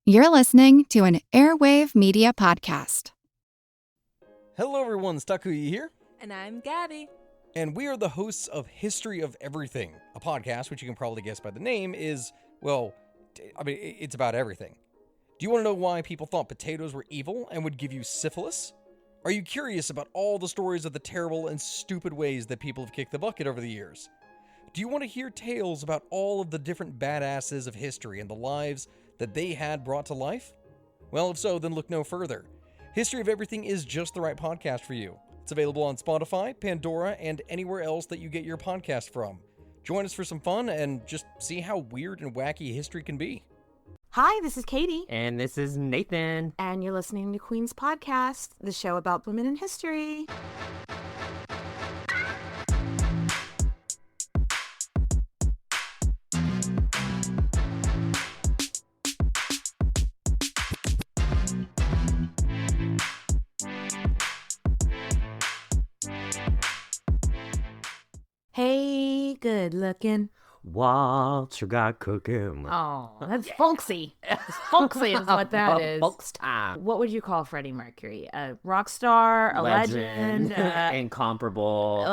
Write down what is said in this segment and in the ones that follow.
You're listening to an Airwave Media Podcast. Hello everyone, Stakuyi here. And I'm Gabby. And we are the hosts of History of Everything, a podcast which you can probably guess by the name is, well, it's about everything. Do you want to know why people thought potatoes were evil and would give you syphilis? Are you curious about all the stories of the terrible and stupid ways that people have kicked the bucket over the years? Do you want to hear tales about all of the different badasses of history and the lives that they had brought to life? Well, if so, then look no further. History of Everything is just the right podcast for you. It's available on Spotify, Pandora, and anywhere else that you get your podcast from. Join us for some fun and just see how weird and wacky history can be. Hi, this is Katie. And this is Nathan. And you're listening to Queen's Podcast, the show about women in history. Hey, good looking. What you got cooking? Oh, that's folksy. Folksy is what that is. Folks time. What would you call Freddie Mercury? A rock star, a legend, incomparable,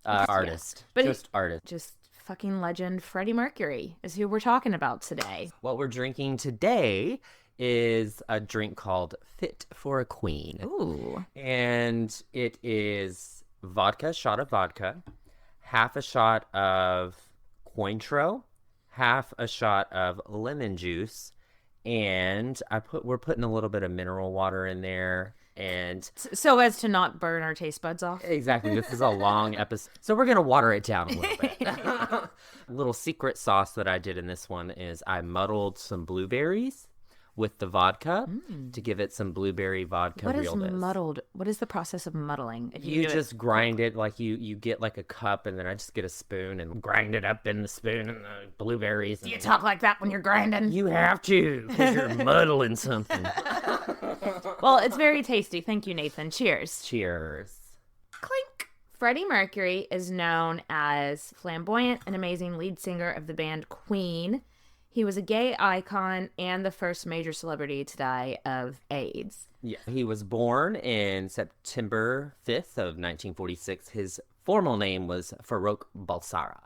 artist. Yeah. But just artist. Just fucking legend. Freddie Mercury is who we're talking about today. What we're drinking today is a drink called Fit for a Queen. Ooh. And it is vodka, shot of vodka, half a shot of Cointreau, half a shot of lemon juice, and we're putting a little bit of mineral water in there, and so as to not burn our taste buds off. Exactly. This is a long episode, so we're gonna water it down a little bit. A little secret sauce that I did in this one is I muddled some blueberries with the vodka to give it some blueberry vodka realness. What is muddled? What is the process of muddling? You just grind it like you get like a cup, and then I just get a spoon and grind it up in the spoon and the blueberries. Do you talk like that when you're grinding? You have to, because you're muddling something. Well, it's very tasty. Thank you, Nathan. Cheers. Cheers. Clink. Freddie Mercury is known as flamboyant and amazing lead singer of the band Queen. He was a gay icon and the first major celebrity to die of AIDS. Yeah, he was born in September 5th of 1946. His formal name was Farouk Balsara.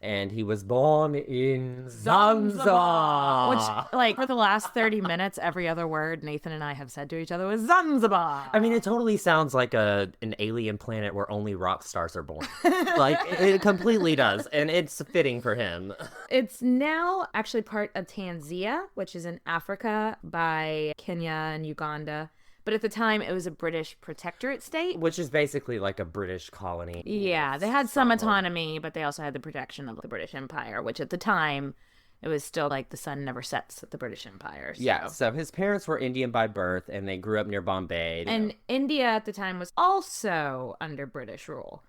And he was born in Zanzibar. Which, for the last 30 minutes, every other word Nathan and I have said to each other was Zanzibar. I mean, it totally sounds like an alien planet where only rock stars are born. It completely does. And it's fitting for him. It's now actually part of Tanzania, which is in Africa by Kenya and Uganda. But at the time, it was a British protectorate state. Which is basically like a British colony. Yeah, they had some autonomy, but they also had the protection of the British Empire, which at the time, it was still like the sun never sets at the British Empire. So. Yeah, so his parents were Indian by birth, and they grew up near Bombay. And India at the time was also under British rule.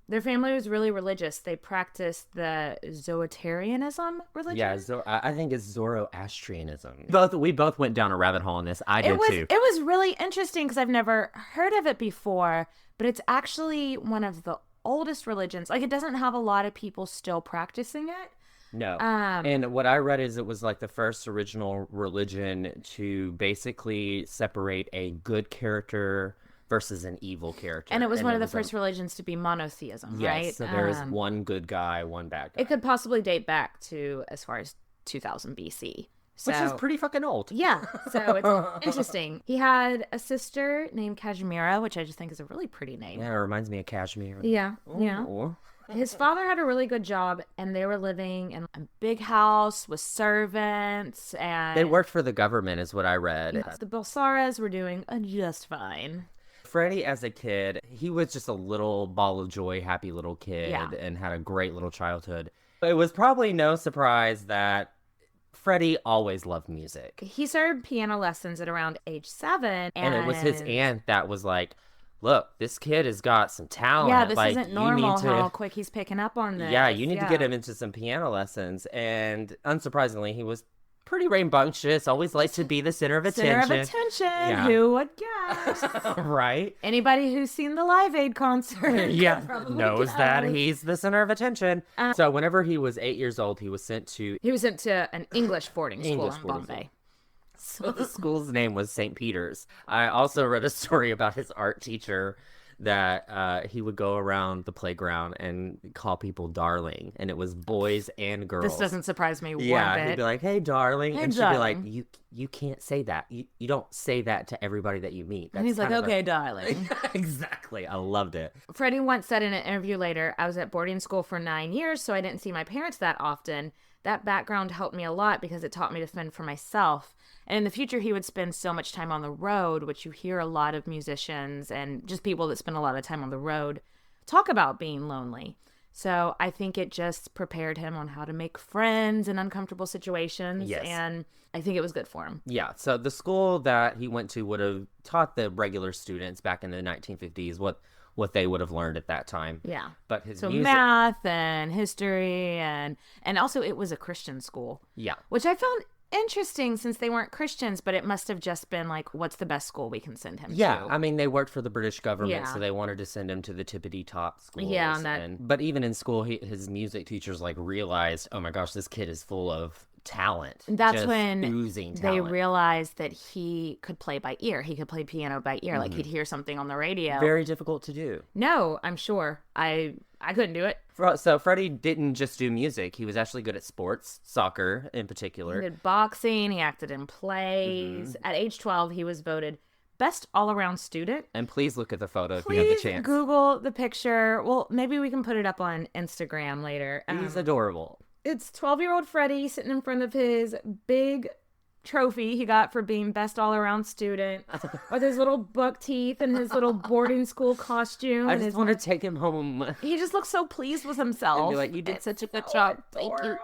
Their family was really religious. They practiced the Zoroastrianism religion. Yeah, I think it's Zoroastrianism. We both went down a rabbit hole on this. I did too. It was really interesting because I've never heard of it before, but it's actually one of the oldest religions. It doesn't have a lot of people still practicing it. No. And what I read is it was like the first original religion to basically separate a good character versus an evil character. And it was one of the first religions to be monotheism, right? Yes, so there is one good guy, one bad guy. It could possibly date back to as far as 2000 BC. Which is pretty fucking old. Yeah, so it's interesting. He had a sister named Kashmira, which I just think is a really pretty name. Yeah, it reminds me of Kashmir. Yeah, yeah. His father had a really good job, and they were living in a big house with servants, and... They worked for the government, is what I read. Yes, the Balsaras were doing just fine. Freddie, as a kid, he was just a little ball of joy, happy little kid, and had a great little childhood. It was probably no surprise that Freddie always loved music. He started piano lessons at around age 7. And it was his aunt that was like, look, this kid has got some talent. Yeah, this isn't normal how quick he's picking up on this. Yeah, you need to get him into some piano lessons. And unsurprisingly, he was pretty rambunctious, always likes to be the center of attention. Center of attention. Yeah. Who would guess? Right? Anybody who's seen the Live Aid concert knows that he's the center of attention. So whenever he was 8 years old, he was sent to an English boarding school in Bombay. So the school's name was St. Peter's. I also read a story about his art teacher that he would go around the playground and call people darling, and it was boys and girls. This doesn't surprise me one Yeah, he'd bit. be like, "Hey, darling," Hey, and she'd be like, darling. "You can't say that. You don't say that to everybody that you meet." And he's like, kind of okay, darling. Exactly. I loved it. Freddie once said in an interview later, I was at boarding school for 9 years, so I didn't see my parents that often. That background helped me a lot because it taught me to fend for myself. And in the future, he would spend so much time on the road, which you hear a lot of musicians and just people that spend a lot of time on the road talk about being lonely. So I think it just prepared him on how to make friends in uncomfortable situations. Yes. And I think it was good for him. Yeah, so the school that he went to would have taught the regular students back in the 1950s what they would have learned at that time. Yeah. But his So music, math and history and also it was a Christian school. yeah, Which I found interesting since they weren't Christians, but it must have just been like, what's the best school we can send him yeah. to? I mean, they worked for the British government, Yeah. so they wanted to send him to the tippity top schools. Yeah, and but even in school, his music teachers like realized, oh my gosh, this kid is full of talent. That's just when oozing they talent. realized that he could play by ear. He could play piano by ear. Like he'd hear something on the radio. Very difficult to do. No, I'm sure. I couldn't do it. So Freddie didn't just do music; he was actually good at sports, soccer in He particular. did boxing. He acted in plays. At age 12, he was voted best all-around student. And please look at the photo if you have the Please chance. Google the picture. Well, maybe we can put it up on Instagram later. He's adorable. It's 12-year-old Freddie sitting in front of his big trophy he got for being best all-around student with his little buck teeth and his little boarding school costume. I and just his, want to take him home. he just looks so pleased with himself. And be like, you did such a good job. Thank you.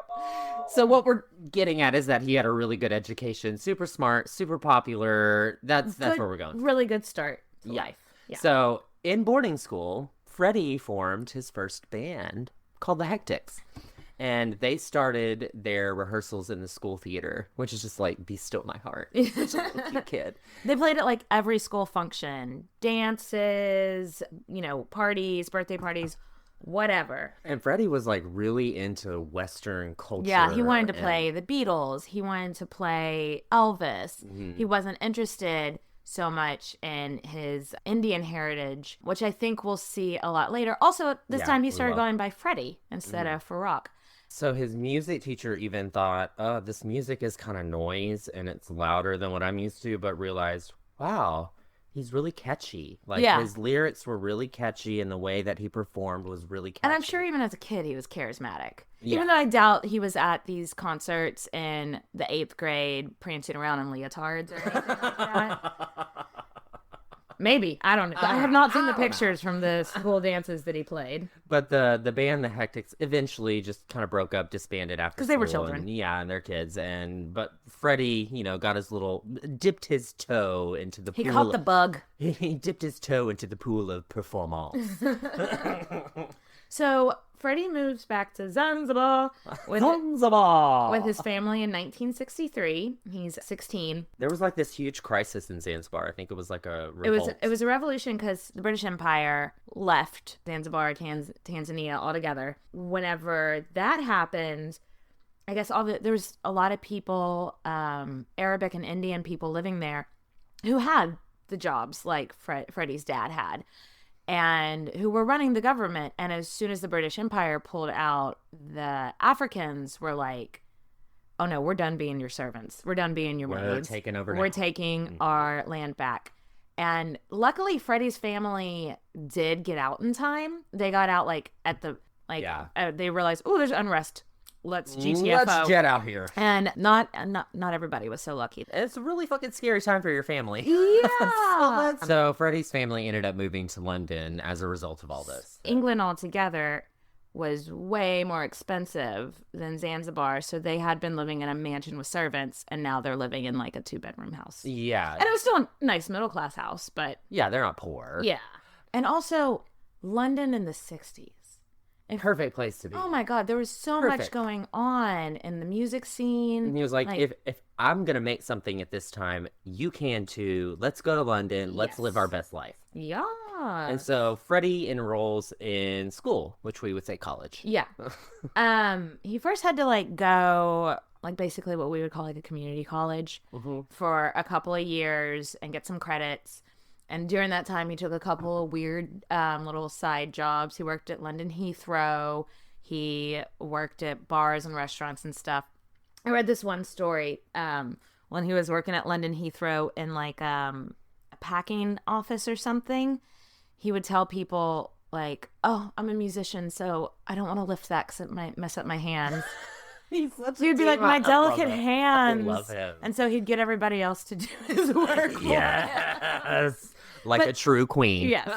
So what we're getting at is that he had a really good education, super smart, super popular. That's Good- where we're going. Really good start to Yeah. life. Yeah. So in boarding school, Freddie formed his first band called the Hectics. And they started their rehearsals in the school theater, which is just like, be still my heart. Such a little cute kid. They played at like every school function, dances, parties, birthday parties, whatever. And Freddie was like really into Western culture. Yeah, he wanted to and- play the Beatles. He wanted to play Elvis. Mm-hmm. He wasn't interested so much in his Indian heritage, which I think we'll see a lot later. Also, this Yeah, time he we started will. going by Freddie instead of Farouk. So his music teacher even thought, oh, this music is kind of noise and it's louder than what I'm used to, but realized, wow, he's really catchy. Like Yeah. his lyrics were really catchy and the way that he performed was really catchy. And I'm sure even as a kid, he was charismatic. Yeah. Even though I doubt he was at these concerts in the 8th grade prancing around in leotards or anything like that. Maybe. I don't know. I have not seen the pictures from the school dances that he played. But the band, the Hectics, eventually just kind of broke up, disbanded after 'Cause they were school, children. and, yeah, and they're kids. But Freddie, got his dipped his toe into the He pool. caught the bug. He dipped his toe into the pool of performance. So Freddie moves back to Zanzibar with Zanzibar! with his family in 1963. He's 16. There was like this huge crisis in Zanzibar. I think it was like a revolt. It was a revolution because the British Empire left Zanzibar, Tanzania altogether. Whenever that happened, I guess there was a lot of people, Arabic and Indian people living there, who had the jobs like Freddie's dad had, and who were running the government. And as soon as the British Empire pulled out, the Africans were like, oh no, we're done being your servants. We're done being your We're maids. taking over We're now." taking our land back. And luckily, Freddie's family did get out in time. They got out like at the, they realized, oh, there's unrest. Let's GTFO. Let's jet out here. And not everybody was so lucky. It's a really fucking scary time for your family. Yeah. So Freddie's family ended up moving to London as a result of all this. England altogether was way more expensive than Zanzibar, so they had been living in a mansion with servants, and now they're living in like a 2-bedroom house. Yeah. And it was still a nice middle class house, but Yeah, they're not poor. yeah. And also London in the 60s. Perfect place to be. Oh my God, there was so much Perfect. going on in the music scene. And he was like, if I'm going to make something at this time, you can too. Let's go to London. Let's live Yes. our best life. Yeah. And so Freddie enrolls in school, which we would say college. Yeah. He first had to like go like basically what we would call like a community college Mm-hmm. for a couple of years and get some credits. And during that time, he took a couple of weird little side jobs. He worked at London Heathrow. He worked at bars and restaurants and stuff. I read this one story when he was working at London Heathrow in like a packing office or something. He would tell people like, "Oh, I'm a musician, so I don't want to lift that because it might mess up my hands." He'd be like, "My delicate hands." I love him. And so he'd get everybody else to do his work. Yes. Like a true queen. Yes.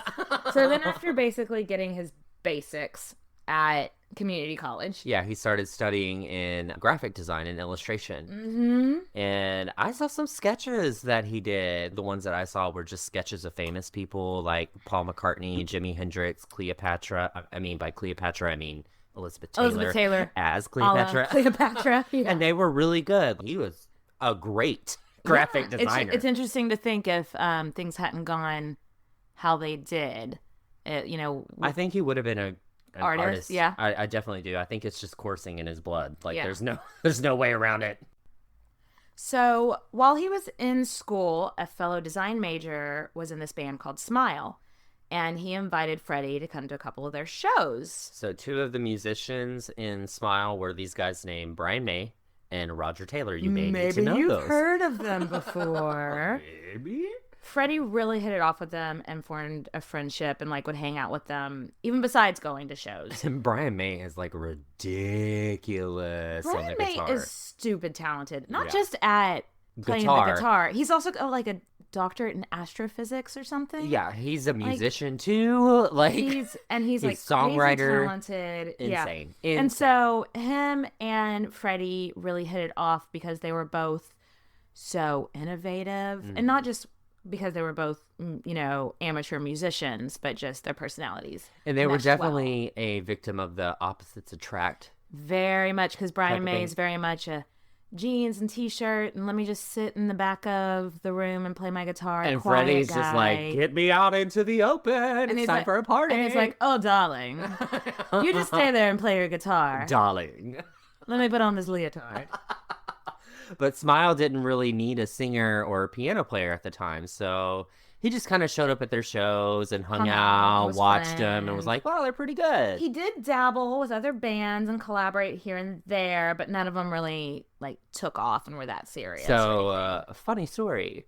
So then after basically getting his basics at community college. Yeah, he started studying in graphic design and illustration. Mm-hmm. And I saw some sketches that he did. The ones that I saw were just sketches of famous people like Paul McCartney, Jimi Hendrix, Cleopatra. I mean, by Cleopatra, I mean Elizabeth Taylor as Cleopatra. Cleopatra. Yeah. And they were really good. He was a great graphic designer. It's interesting to think if things hadn't gone how they did. I think he would have been an artist. Yeah, I definitely do. I think it's just coursing in his blood. Like yeah. there's no way around it. So while he was in school, a fellow design major was in this band called Smile, and he invited Freddie to come to a couple of their shows. So two of the musicians in Smile were these guys named Brian May and Roger Taylor. You may need to know you've those. heard of them before. Maybe. Freddie really hit it off with them and formed a friendship and like would hang out with them even besides going to shows. And Brian May is like ridiculous on Brian the May guitar. is stupid talented, not Yeah. just at playing the guitar. He's also like a doctorate in astrophysics or something. Yeah, he's a musician too. Like he's he's like songwriter, crazy talented. insane. Yeah. And so him and Freddie really hit it off because they were both so innovative, and not just because they were both, amateur musicians, but just their personalities. And they were meshed well. definitely a victim of the opposites attract. Very much, because Brian type of May thing. is very much a jeans and t-shirt, and let me just sit in the back of the room and play my guitar. And quiet Freddie's guy. just like, get me out into the open. And It's he's time like- for a party. And he's like, "Oh, darling, you just stay there and play your guitar. darling. Let me put on this leotard." But Smile didn't really need a singer or a piano player at the time, so he just kind of showed up at their shows and hung out, was watched them, and was friends. like, "Well, they're pretty good." He did dabble with other bands and collaborate here and there, but none of them really took off and were that serious. So, a funny story.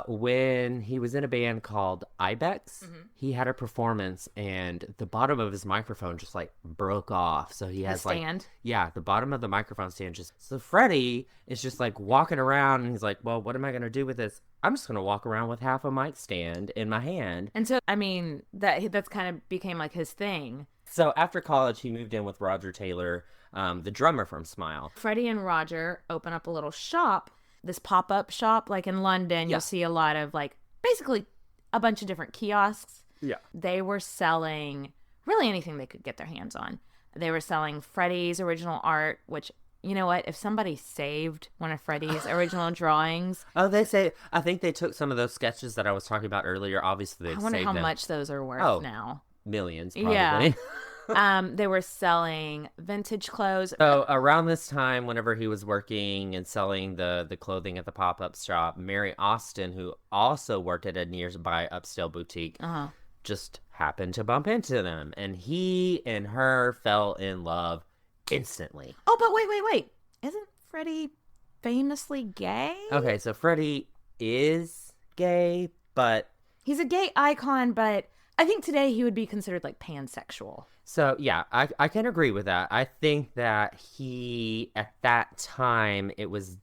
When he was in a band called Ibex, he had a performance, and the bottom of his microphone just broke off. So he has stand? the bottom of the microphone stand just. So Freddie is just walking around, and he's like, "Well, what am I gonna do with this? I'm just gonna walk around with half a mic stand in my hand." And so, I mean, that's kind of became his thing. So after college, he moved in with Roger Taylor, the drummer from Smile. Freddie and Roger open up a little shop, this pop-up shop, in London. Yeah. You'll see a lot of basically a bunch of different kiosks. Yeah. They were selling really anything they could get their hands on. They were selling Freddie's original art, which, you know what, if somebody saved one of Freddie's original drawings, Oh, I think they took some of those sketches that I was talking about earlier. Obviously, they I wonder saved how them. much those are worth Oh. now. Millions, probably. Yeah. They were selling vintage clothes. So around this time, whenever he was working and selling the clothing at the pop-up shop, Mary Austin, who also worked at a nearby upscale boutique, just happened to bump into them. And he and her fell in love instantly. Oh, but wait. Isn't Freddie famously gay? Okay, so Freddie is gay, but... He's a gay icon, but I think today he would be considered pansexual. So, yeah, I can agree with that. I think that he, at that time, it was,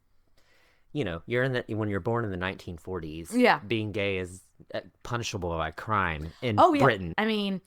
when you're born in the 1940s, Yeah. being gay is punishable by crime in Oh, yeah. Britain. I mean,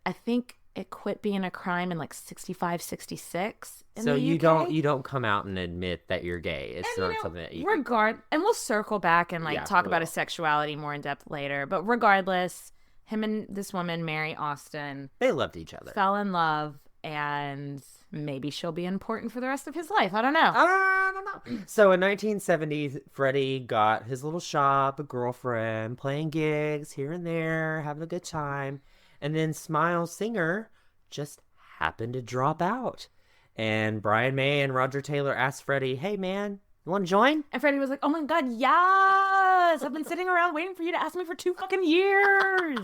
I think it quit being a crime in 65, 66 in So the you UK. don't come out and admit that you're gay. It's And, not something that you... and we'll circle back and Yeah, talk we about will. his sexuality more in depth later. But regardless, him and this woman, Mary Austin, They loved each other. fell in love, and maybe she'll be important for the rest of his life. I don't know. I don't know. So in 1970, Freddie got his little shop, a girlfriend, playing gigs here and there, having a good time. And then Smile Singer just happened to drop out. And Brian May and Roger Taylor asked Freddie, hey, man, you want to join? And Freddie was like, oh my God, yes! I've been sitting around waiting for you to ask me for 2 fucking years.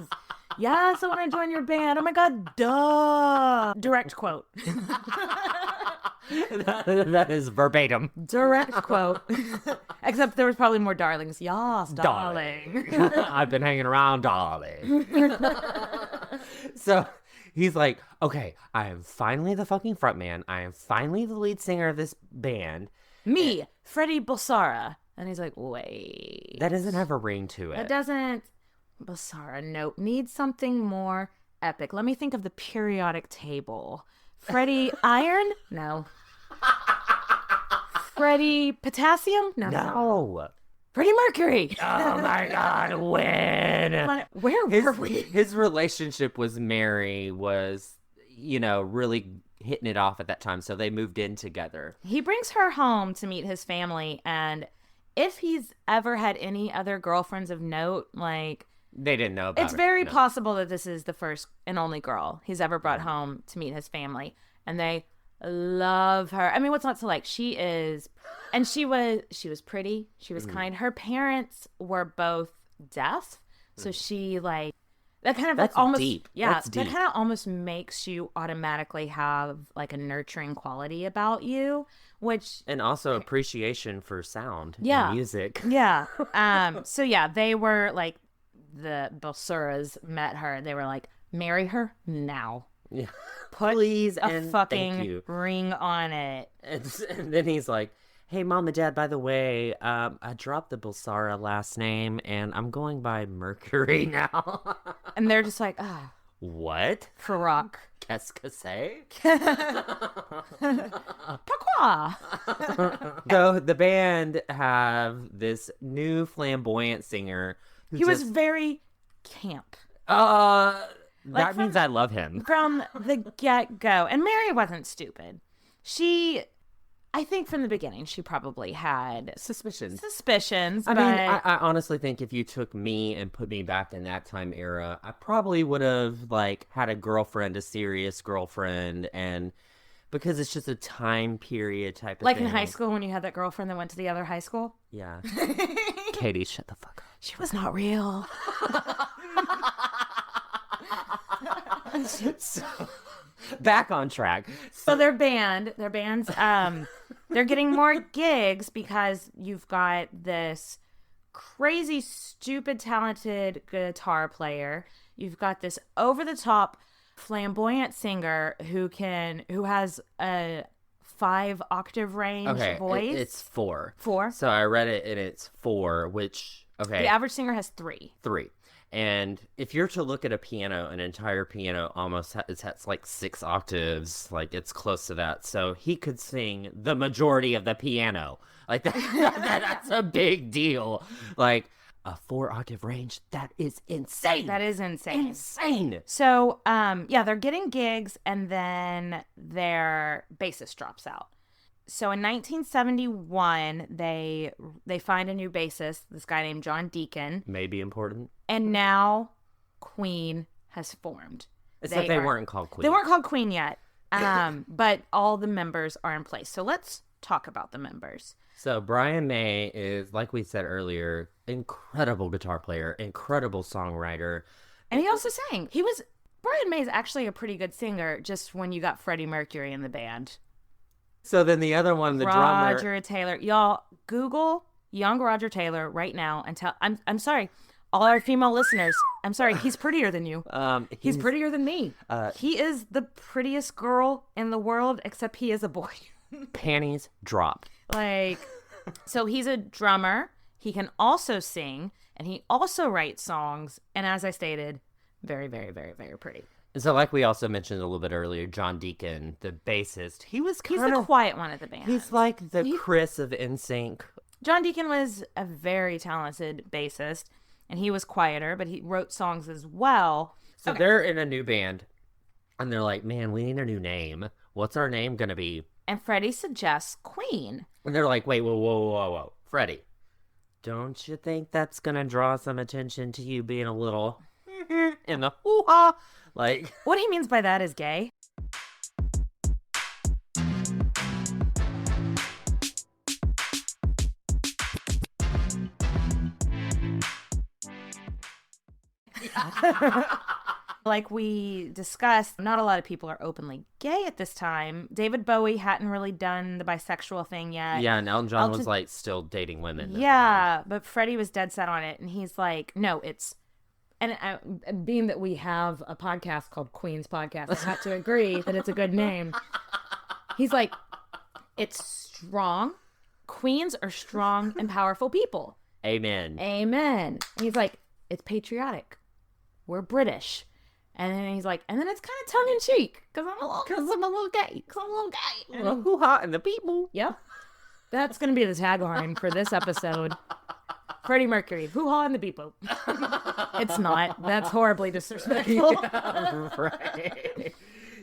Yes, I want to join your band. Oh my God, duh. Direct quote. That is verbatim. Direct quote. Except there was probably more darlings. Yes, darling. I've been hanging around, darling. So he's like, okay, I am finally the fucking frontman. I am finally the lead singer of this band. Me, Freddie Bulsara. And he's like, wait. That doesn't have a ring to it. It doesn't. Bulsara, nope. Needs something more epic. Let me think of the periodic table. Freddie Iron? No. Freddie Potassium? No. Freddie Mercury. Oh my God, when? Where were we? His relationship with Mary was, really hitting it off at that time. So they moved in together. He brings her home to meet his family. And if he's ever had any other girlfriends of note, like... They didn't know about It's it. very No. possible that this is the first and only girl he's ever brought home to meet his family. And they love her. I mean, what's not to like? She is... And she was pretty. She was kind. Her parents were both deaf. So she, like... That kind of That's like almost... deep. Yeah, That's that deep. kind of almost makes you automatically have, like, a nurturing quality about you, which... And also appreciation for sound Yeah. and music. Yeah. So, yeah, they were, like... The Bulsuras met her and they were like, marry her now. Yeah. Put Please a and thank fucking you. ring on it. And then he's like, hey, Mom and Dad, by the way, I dropped the Bulsara last name and I'm going by Mercury now. And they're just like, ah, What? Farouk. Qu'est-ce que c'est? Pourquoi? So the band have this new flamboyant singer. Who He was just- very camp that from- means I love him. from the get-go. And Mary wasn't stupid. I think from the beginning, she probably had Suspicions. suspicions. I but mean, I honestly think if you took me and put me back in that time era, I probably would have, like, had a girlfriend, a serious girlfriend, and because it's just a time period type of like thing. in high school when you had that girlfriend that went to the other high school. Yeah. Katie, shut the fuck up. She was not real. So, back on track. So their band's they're getting more gigs because you've got this crazy, stupid, talented guitar player. You've got this over the top, flamboyant singer who has a 5-octave range Okay, voice. it's 4. 4. So I read it and it's 4, which, okay. The average singer has 3. 3. And if you're to look at a piano, an entire piano almost has like 6 octaves, like it's close to that. So he could sing the majority of the piano. Like that's a big deal. Like a 4-octave range, that is insane. That is insane. Insane. So, they're getting gigs, and then their bassist drops out. So in 1971, they find a new bassist, this guy named John Deacon, May be important. and now Queen has formed. Except they weren't called Queen. They weren't called Queen yet, but all the members are in place. So let's talk about the members. So Brian May is, like we said earlier, incredible guitar player, incredible songwriter. And he also sang. Brian May is actually a pretty good singer, just when you got Freddie Mercury in the band. So then the other one, the drummer. Roger Taylor. Y'all, Google young Roger Taylor right now and tell... I'm sorry. All our female listeners, I'm sorry. He's prettier than you. He's prettier than me. He is the prettiest girl in the world, except he is a boy. Panties drop. So he's a drummer. He can also sing, and he also writes songs. And as I stated, very, very, very, very pretty. So like we also mentioned a little bit earlier, John Deacon, the bassist, he's the quiet one of the band. He's like the Chris of NSYNC. John Deacon was a very talented bassist, and he was quieter, but he wrote songs as well. So they're in a new band, and they're like, man, we need a new name. What's our name going to be? And Freddie suggests Queen. And they're like, wait, whoa. Freddie, don't you think that's going to draw some attention to you being a little in the hoo-ha? Like, What he means by that is gay. Like we discussed, not a lot of people are openly gay at this time. David Bowie hadn't really done the bisexual thing yet. Yeah, and Elton John was like still dating women. Yeah, but Freddie was dead set on it, and he's like, no, it's... And being that we have a podcast called Queen's Podcast, I have to agree that it's a good name. He's like, it's strong. Queens are strong and powerful people. Amen. Amen. And he's like, it's patriotic. We're British. And then he's like, and then it's kind of tongue in cheek because I'm a little gay. Because I'm a little gay. A little hoo-ha in the people. Yep. That's going to be the tagline for this episode. Freddie Mercury, hoo-ha in the people. It's not. That's horribly disrespectful. Right.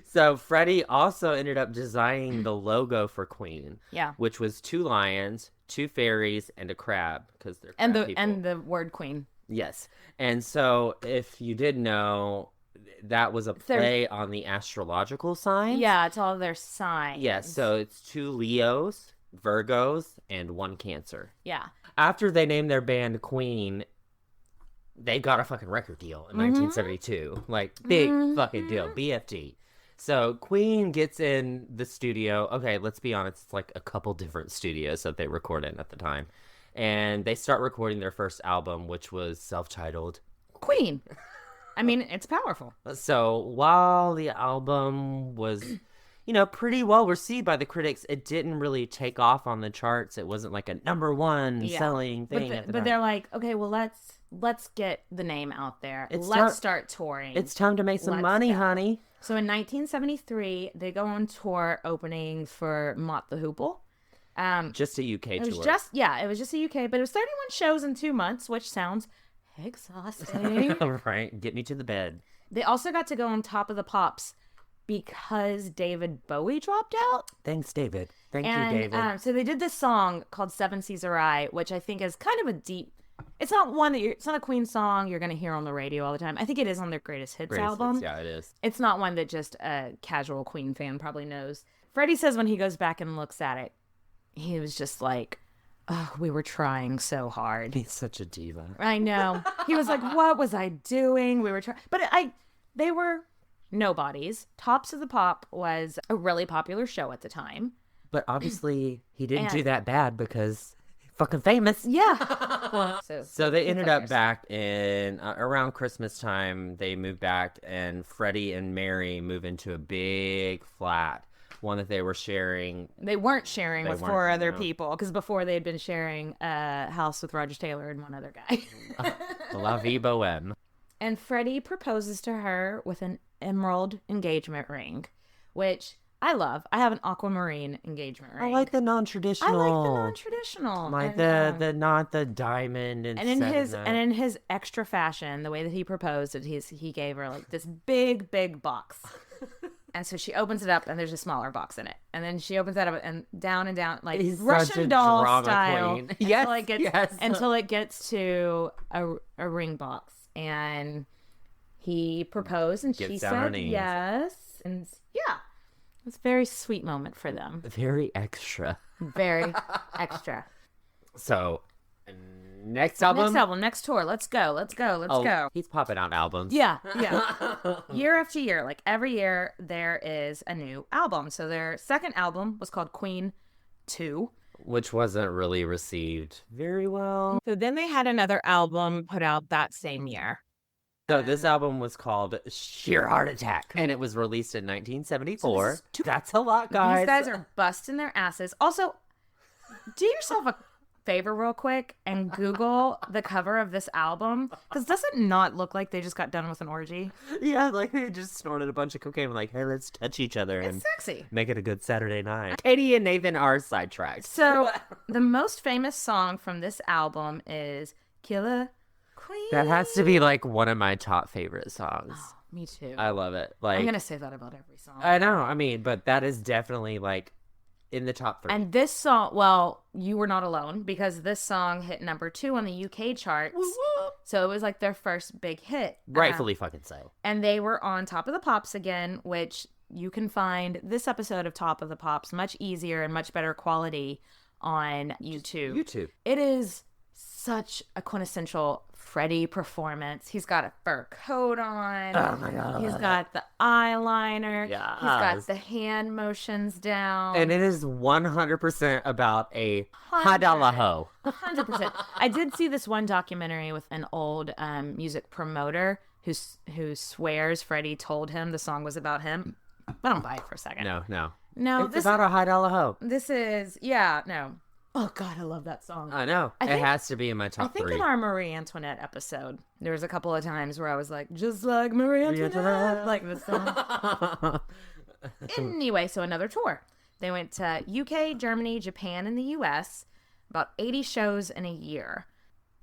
So Freddie also ended up designing the logo for Queen. Yeah. Which was 2 lions, 2 fairies, and a crab because they're crab people. And the word queen. Yes. And so if you did know, that was a play on the astrological signs. Yeah, it's all their signs. Yeah, so it's 2 Leos, Virgos, and 1 Cancer. Yeah. After they named their band Queen, they got a fucking record deal in 1972. Like, big fucking deal. BFG. So Queen gets in the studio. Okay, let's be honest. It's like a couple different studios that they record in at the time. And they start recording their first album, which was self-titled Queen. I mean, it's powerful. So while the album was, pretty well received by the critics, it didn't really take off on the charts. It wasn't like a #1 selling thing. But they're like, okay, well, let's get the name out there. Let's start touring. It's time to make some money, honey. So in 1973, they go on tour opening for Mott the Hoople. Just a UK tour. It was just a UK, but it was 31 shows in 2 months, which sounds exhausting. Right, get me to the bed. They also got to go on Top of the Pops because David Bowie dropped out. Thanks, David. Thank you, David. So they did this song called Seven Seas a Rye, which I think is kind of a deep... It's not it's not a Queen song you're going to hear on the radio all the time. I think it is on their Greatest Hits album. Yeah, it is. It's not one that just a casual Queen fan probably knows. Freddie says when he goes back and looks at it, he was just like, oh, we were trying so hard. He's such a diva. I know. He was like, what was I doing? We were trying. But they were nobodies. Tops of the Pop was a really popular show at the time. But obviously, he didn't do that bad because... fucking famous. Yeah. So they ended up back in around Christmas time. They moved back, and Freddie and Mary moved into a big flat, one that they were sharing. They weren't sharing with 4 other people because before they had been sharing a house with Roger Taylor and one other guy. La Vie Boheme. And Freddie proposes to her with an emerald engagement ring, which I love. I have an aquamarine engagement ring. I like the non-traditional. Like the not the diamond and in his extra fashion, the way that he proposed it, he gave her like this big box. And so she opens it up and there's a smaller box in it. And then she opens that up and down like He's Russian doll style. Queen. Yes, until it gets to a ring box. And he proposed and she said yes. And yeah. It's a very sweet moment for them. Very extra. Very extra. So, next album? Next tour. Let's go. He's popping out albums. Yeah. Year after year, like every year, there is a new album. So their second album was called Queen 2. Which wasn't really received very well. So then they had another album put out that same year. So this album was called Sheer Heart Attack, and it was released in 1974. So that's a lot, guys. These guys are busting their asses. Also, do yourself a favor real quick and Google the cover of this album, because does it not look like they just got done with an orgy? Yeah, like they just snorted a bunch of cocaine and like, hey, let's touch each other and sexy. Make it a good Saturday night. Katie and Nathan are sidetracked. So the most famous song from this album is Killer Queen. That has to be like one of my top favorite songs. Oh, me too. I love it. Like, I'm gonna say that about every song. I know. I mean, but that is definitely like in the top 3. And this song, well, you were not alone because this song hit #2 on the UK charts. Woo-woo. So it was like their first big hit. Rightfully fucking so. And they were on Top of the Pops again, which you can find this episode of Top of the Pops much easier and much better quality on YouTube. YouTube. It is such a quintessential Freddie performance. He's got a fur coat on. Oh my God. He's got the eyeliner. Yes. He's got the hand motions down. And it is 100% about a hot dollar hoe. 100%. I did see this one documentary with an old music promoter who swears Freddie told him the song was about him. But don't buy it for a second. No. No, It's about a high dollar hoe. This is, yeah, no. Oh, God, I love that song. I know. I It think- has to be in my I top think 3. in our Marie Antoinette episode, there was a couple of times where I was like, just like Marie Antoinette, like this song. Anyway, so another tour. They went to UK, Germany, Japan, and the US, about 80 shows in a year.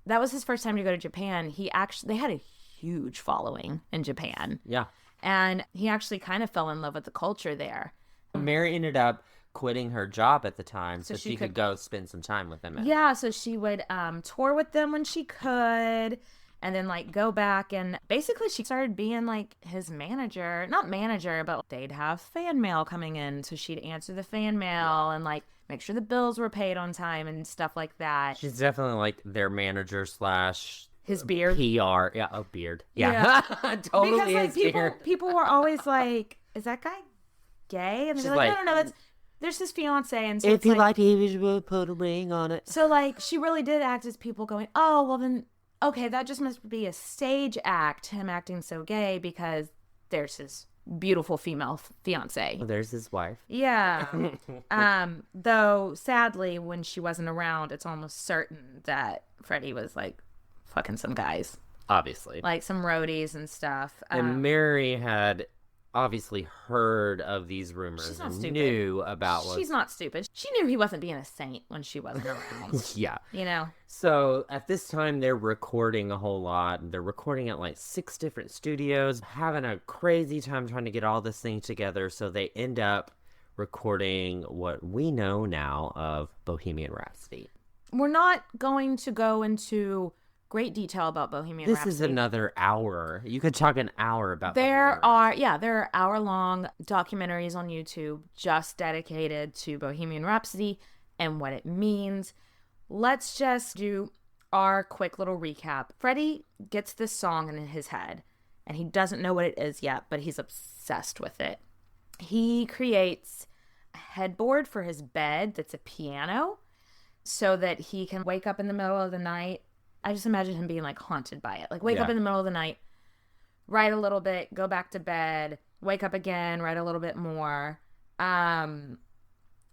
That was his first time to go to Japan. They had a huge following in Japan. Yeah. And he actually kind of fell in love with the culture there. Mary ended up quitting her job at the time so she she could go spend some time with him. Yeah, so she would tour with them when she could, and then like go back, and basically she started being like his manager. Not manager, but they'd have fan mail coming in, so she'd answer the fan mail and like make sure the bills were paid on time and stuff like that. She's definitely like their manager / His beard. PR. Yeah, beard. Yeah. Totally Because like his beard. people were always like, is that guy gay? And they'd be She's like, like, no, there's his fiance, and so If it's you like, like it, you put a ring on it. so like she really did act as people going, oh, well then, okay, that just must be a stage act, him acting so gay because there's his beautiful female fiance. Oh, there's his wife. Yeah. Though sadly, when she wasn't around, it's almost certain that Freddie was like fucking some guys, Obviously. like some roadies and stuff. And Mary had obviously heard of these rumors She's not and stupid. knew about what. She's not stupid. She knew he wasn't being a saint when she wasn't around. Yeah. You know? So at this time, they're recording a whole lot. They're recording at like 6 different studios, having a crazy time trying to get all this thing together. So they end up recording what we know now of Bohemian Rhapsody. We're not going to go into great detail about Bohemian This Rhapsody. is another hour. You could talk an hour about There Bohemian are hour-long documentaries on YouTube just dedicated to Bohemian Rhapsody and what it means. Let's just do our quick little recap. Freddie gets this song in his head, and he doesn't know what it is yet, but he's obsessed with it. He creates a headboard for his bed that's a piano so that he can wake up in the middle of the night. I just imagine him being like haunted by it. Like wake up in the middle of the night, write a little bit, go back to bed, wake up again, write a little bit more.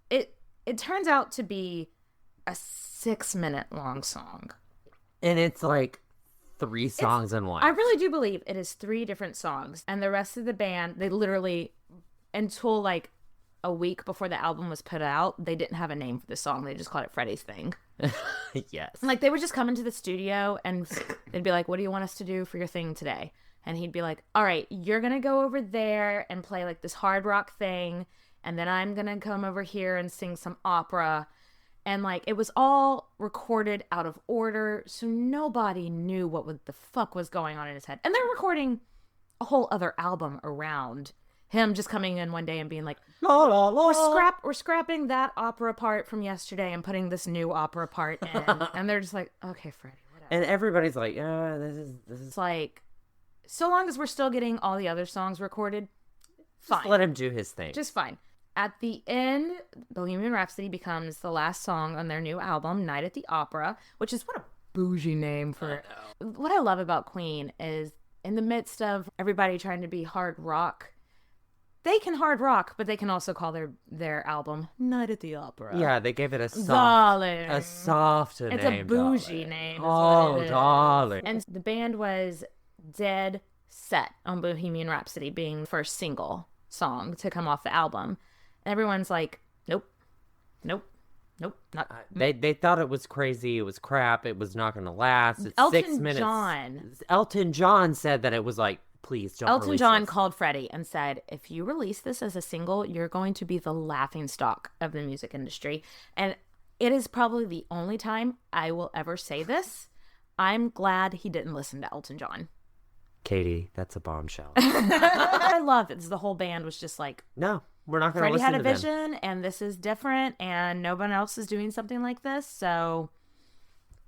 It turns out to be a 6-minute long song. And it's like 3 songs in one. I really do believe it is 3 different songs, and the rest of the band, they literally, until like a week before the album was put out, they didn't have a name for the song. They just called it Freddie's Thing. Yes. Like they would just come into the studio and they'd be like, what do you want us to do for your thing today? And he'd be like, all right, you're going to go over there and play like this hard rock thing. And then I'm going to come over here and sing some opera. And like, it was all recorded out of order. So nobody knew what the fuck was going on in his head. And they're recording a whole other album around him just coming in one day and being like, La, la, la. we're scrapping that opera part from yesterday and putting this new opera part in. And they're just like, okay, Freddie, whatever. And everybody's like, yeah, this is It's like, so long as we're still getting all the other songs recorded, fine. just let him do his thing. Just fine. At the end, Bohemian Rhapsody becomes the last song on their new album, Night at the Opera, which is what a bougie name for it. What I love about Queen is in the midst of everybody trying to be hard rock, they can hard rock, but they can also call their album Night at the Opera. Yeah, they gave it a soft, Darling. a softer It's name. a bougie darling. name. is Oh, what it is. darling. And the band was dead set on Bohemian Rhapsody being the first single song to come off the album. And everyone's like, nope, not. They thought it was crazy. It was crap. It was not going to last. It's Elton 6 minutes. John. Elton John said that it was like, please don't. Elton release John this. called Freddie and said, if you release this as a single, you're going to be the laughing stock of the music industry. And it is probably the only time I will ever say this. I'm glad he didn't listen to Elton John. Katie, that's a bombshell. I love it. The whole band was just like, No, we're not going to Freddie listen had a to them. vision, and this is different, and no one else is doing something like this, so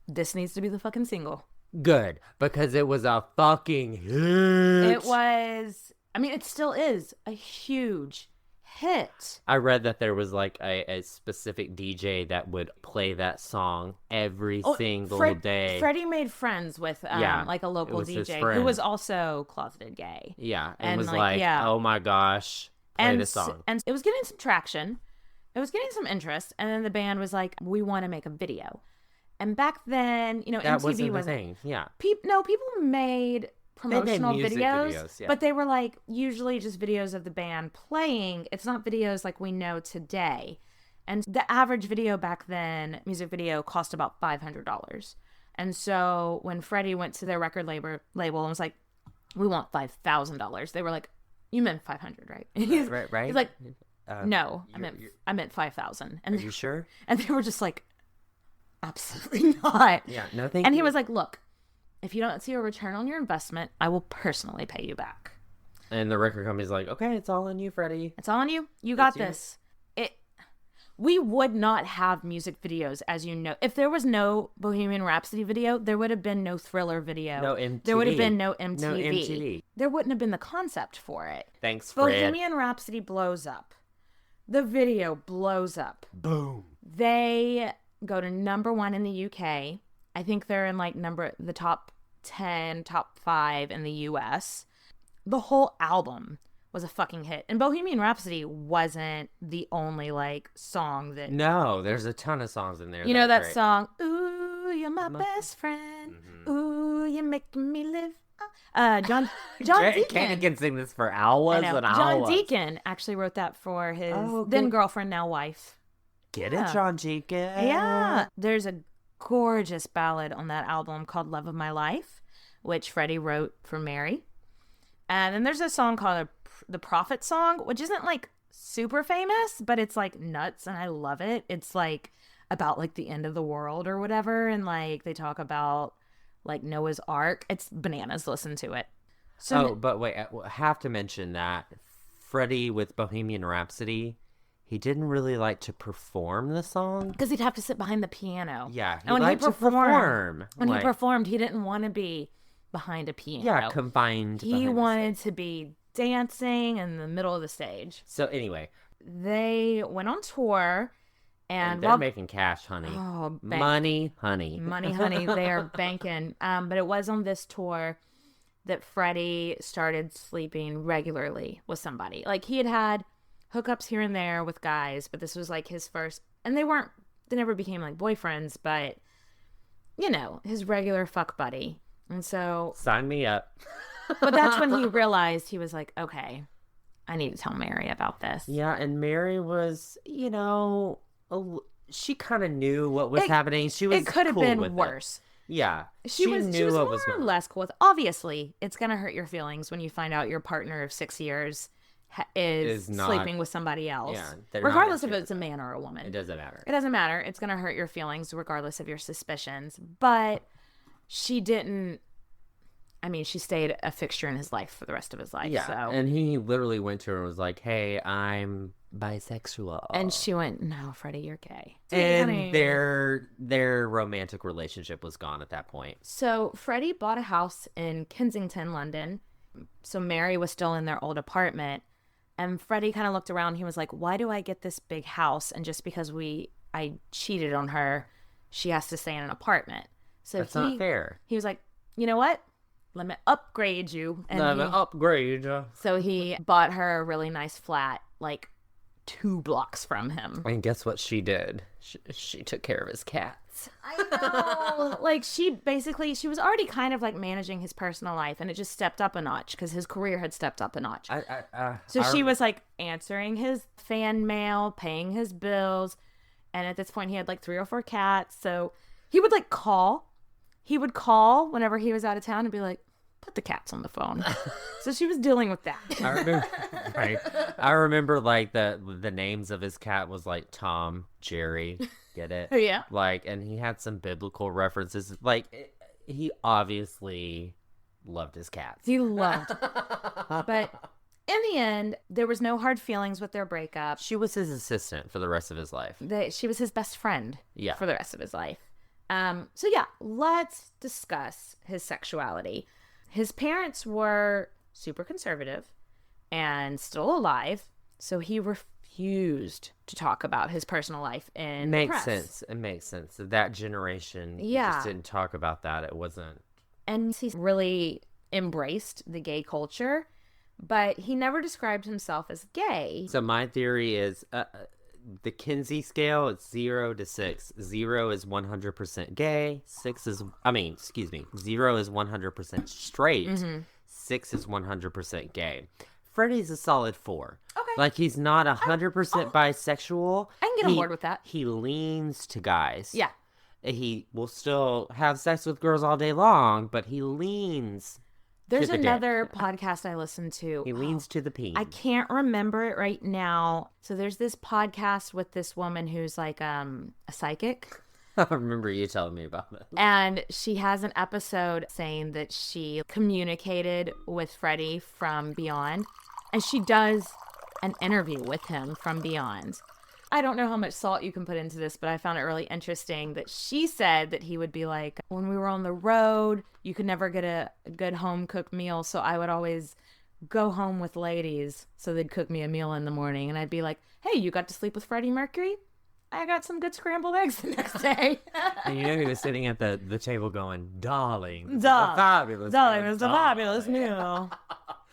this needs to be the fucking single. Good, because it was a fucking hit. It was, I mean, it still is a huge hit. I read that there was like a specific DJ that would play that song every single day. Freddie made friends with like a local DJ who was also closeted gay. Yeah, and was like, oh my gosh, play this song. And it was getting some traction. It was getting some interest. And then the band was like, we want to make a video. And back then, you know, that MTV wasn't the thing. Yeah. People made promotional music videos, yeah. but they were like usually just videos of the band playing. It's not videos like we know today. And the average video back then, music video, cost about $500. And so when Freddie went to their record label and was like, we want $5,000, they were like, you meant 500, right? Right. He's like, no, I meant 5,000. And are you sure? And they were just like, absolutely not. Yeah, no thank you. And he was like, look, if you don't see a return on your investment, I will personally pay you back. And the record company's like, okay, it's all on you, Freddie. It's all on you. You got this. We would not have music videos, as you know. If there was no Bohemian Rhapsody video, there would have been no Thriller video. No MTV. There would have been no MTV. No MTV. There wouldn't have been the concept for it. Thanks, Fred. Bohemian Rhapsody blows up. The video blows up. Boom. They go to #1 in the UK. I think they're in like the top 10, top 5 in the US. The whole album was a fucking hit. And Bohemian Rhapsody wasn't the only like song that... No, there's a ton of songs in there. You know that song, ooh, you're my best friend. Mm-hmm. Ooh, you're making me live. John Deacon can sing this for hours and hours. John Deacon actually wrote that for his then girlfriend, now wife. Get it, John Deacon? Yeah. There's a gorgeous ballad on that album called Love of My Life, which Freddie wrote for Mary. And then there's a song called The Prophet Song, which isn't like super famous, but it's like nuts and I love it. It's like about like the end of the world or whatever. And like they talk about like Noah's Ark. It's bananas. Listen to it. So, but wait, I have to mention that Freddie with Bohemian Rhapsody, he didn't really like to perform the song. Because he'd have to sit behind the piano. Yeah, and when he performed, he performed, he didn't want to be behind a piano. Yeah, confined. He wanted to be dancing in the middle of the stage. So anyway, they went on tour, and they're making cash, honey. Oh, money, honey. They are banking. But it was on this tour that Freddie started sleeping regularly with somebody. Like he had hookups here and there with guys, but this was like his first, and they never became like boyfriends, but you know, his regular fuck buddy. And so sign me up. But that's when he realized, he was like, okay, I need to tell Mary about this. Yeah, and Mary was, you know, she kind of knew what was happening. She was It could have cool been worse. Yeah, she was knew what more was going or less cool with. Obviously, it's gonna hurt your feelings when you find out your partner of 6 years is not sleeping with somebody else. Yeah, regardless if it's a man or a woman. It doesn't matter. It doesn't matter. It's gonna hurt your feelings regardless of your suspicions. But she didn't. I mean, she stayed a fixture in his life for the rest of his life. Yeah, so. And he literally went to her and was like, hey, I'm bisexual. And she went, no, Freddie, you're gay. And their romantic relationship was gone at that point. So Freddie bought a house in Kensington, London. So Mary was still in their old apartment. And Freddie kind of looked around. He was like, why do I get this big house? And just because I cheated on her, she has to stay in an apartment. So that's not fair. He was like, you know what? Let me upgrade you. And upgrade you. So he bought her a really nice flat, like 2 blocks from him. And guess what she did? She took care of his cats. I know. Like she was already kind of like managing his personal life, and it just stepped up a notch because his career had stepped up a notch. She was like answering his fan mail, paying his bills. And at this point he had like 3 or 4 cats. So he would like call. He would call whenever he was out of town and be like, put the cats on the phone. So she was dealing with that. I remember, right. I remember like the names of his cat was like Tom, Jerry, get it? Yeah. Like, and he had some biblical references. Like, he obviously loved his cats. He loved. But in the end, there was no hard feelings with their breakup. She was his assistant for the rest of his life. She was his best friend. Yeah. For the rest of his life. So yeah, let's discuss his sexuality. His parents were super conservative and still alive, so he refused to talk about his personal life in the press. Sense. It makes sense. That generation just didn't talk about that. It wasn't. And he really embraced the gay culture, but he never described himself as gay. So my theory is the Kinsey scale, it's 0 to 6. 0 is 100% gay. 0 is 100% straight. 6 is 100% gay. Freddie's a solid 4. Okay. Like, he's not 100% bisexual. I can get on board with that. He leans to guys. Yeah. He will still have sex with girls all day long, but he leans. There's to the another podcast I listen to. He leans to the peen. I can't remember it right now. So there's this podcast with this woman who's like a psychic. I remember you telling me about this. And she has an episode saying that she communicated with Freddie from beyond. And she does an interview with him from beyond. I don't know how much salt you can put into this, but I found it really interesting that she said that he would be like, when we were on the road, you could never get a good home-cooked meal, so I would always go home with ladies so they'd cook me a meal in the morning. And I'd be like, hey, you got to sleep with Freddie Mercury? I got some good scrambled eggs the next day. And you know he was sitting at the table going, darling, this is Darling, a fabulous darling, it's a fabulous meal.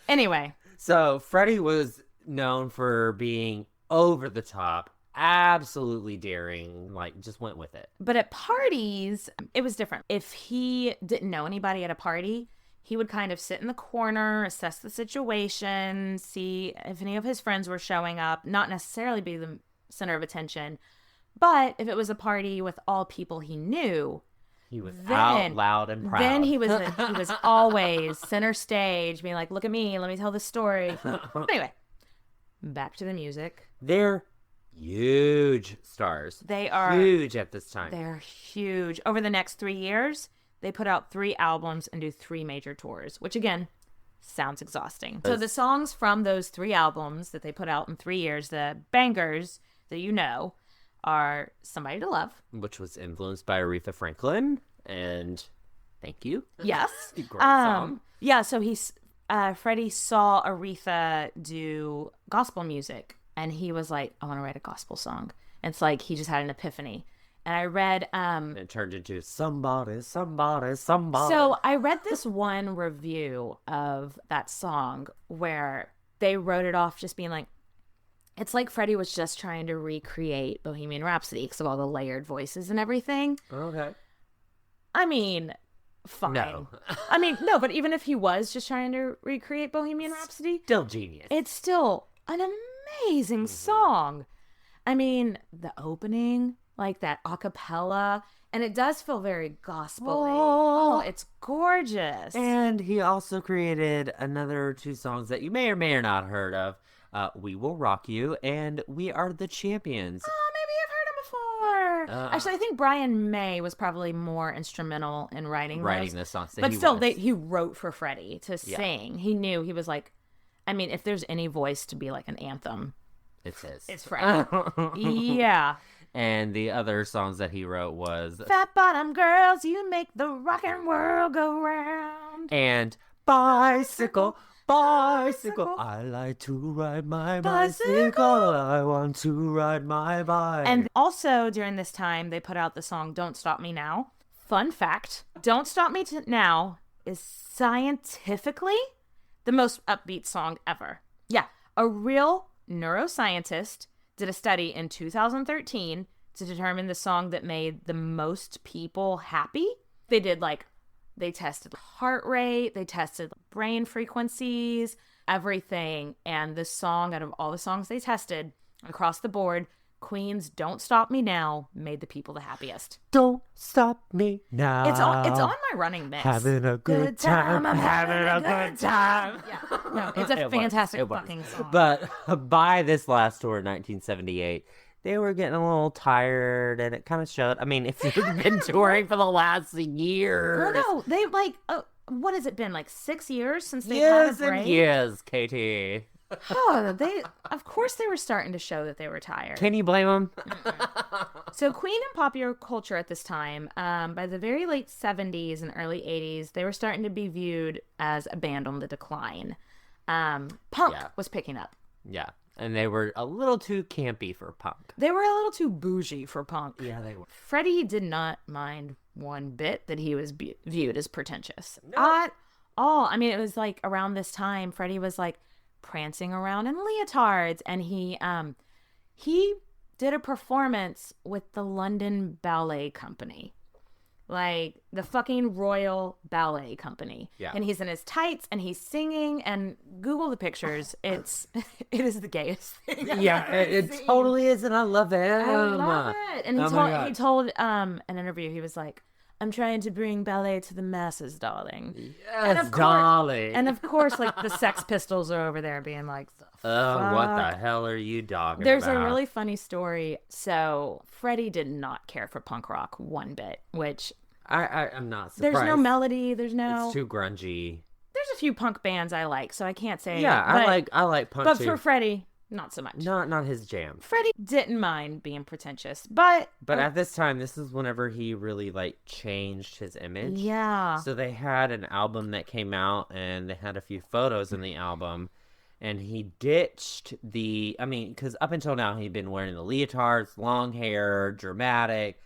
Anyway. So Freddie was known for being over the top, absolutely daring, like just went with it. But at parties, it was different. If he didn't know anybody at a party, he would kind of sit in the corner, assess the situation, see if any of his friends were showing up, not necessarily be the center of attention. But if it was a party with all people he knew, he was out loud and proud. Then he was always center stage, being like, look at me, let me tell the story. Anyway, back to the music. They're huge stars. They are huge at this time. They're huge. Over the next 3 years, they put out 3 albums and do 3 major tours, which again, sounds exhausting. So the songs from those 3 albums that they put out in 3 years, the bangers that you know, are Somebody to Love, which was influenced by Aretha Franklin, and thank you. Yes. Great song. Yeah, so Freddie saw Aretha do gospel music, and he was like, I want to write a gospel song. And it's like he just had an epiphany. And I read it turned into somebody. So I read this one review of that song where they wrote it off just being like, it's like Freddie was just trying to recreate Bohemian Rhapsody because of all the layered voices and everything. Okay. I mean, fine. No. I mean, no, but even if he was just trying to recreate Bohemian Rhapsody, still genius. It's still an amazing song. I mean, the opening, like that a cappella, and it does feel very gospel-y. Oh, it's gorgeous. And he also created another 2 songs that you may or may not have heard of. We Will Rock You and We Are the Champions. Oh, maybe I've heard him before. Actually, I think Brian May was probably more instrumental in writing the songs. But still, he wrote for Freddie to sing. He knew, he was like, I mean, if there's any voice to be like an anthem, it's his. It's Freddie. Yeah. And the other songs that he wrote was Fat Bottom Girls, You Make the Rockin' World Go Round. And Bicycle. I like to ride my bicycle. I want to ride my bike. And also during this time, they put out the song Don't Stop Me Now. Fun fact, Don't Stop Me Now is scientifically the most upbeat song ever. Yeah, a real neuroscientist did a study in 2013 to determine the song that made the most people happy. They tested heart rate, they tested brain frequencies, everything. And the song, out of all the songs they tested across the board, Queen's Don't Stop Me Now made the people the happiest. Don't stop me now. It's on my running mix. Having a good time. I'm having a good time. Yeah. No, it's a fantastic fucking song. But by this last tour in 1978, they were getting a little tired, and it kind of showed. I mean, if you've been touring for the last year. No, they what has it been, like 6 years since they've had a break? Yes, Katie. Of course they were starting to show that they were tired. Can you blame them? So Queen and popular culture at this time, by the very late 70s and early 80s, they were starting to be viewed as a band on the decline. Punk was picking up. Yeah. And they were a little too campy for punk. They were a little too bougie for punk. Yeah, they were. Freddie did not mind one bit that he was viewed as pretentious. No. At all. I mean, it was like around this time, Freddie was like prancing around in leotards, and he did a performance with the London Ballet Company. Like the fucking Royal Ballet Company. Yeah. And he's in his tights and he's singing, and Google the pictures. It is the gayest thing. Yeah, it totally is, and I love it. I love it. And he Oh told an interview, he was like, I'm trying to bring ballet to the masses, darling. Yes, darling. And of course, like the Sex Pistols are over there being like, oh, what the hell are you talking There's about? a really funny story. So Freddie did not care for punk rock one bit, which I'm not surprised. there's no melody. There's no. It's too grungy. There's a few punk bands I like, so I can't say. Yeah, but, I like punk But too. for Freddie, not so much. Not his jam. Freddie didn't mind being pretentious, but But at this time, this is whenever he really like changed his image. yeah. So they had an album that came out, and they had a few photos in the album, and he ditched because up until now he'd been wearing the leotards, long hair, dramatic,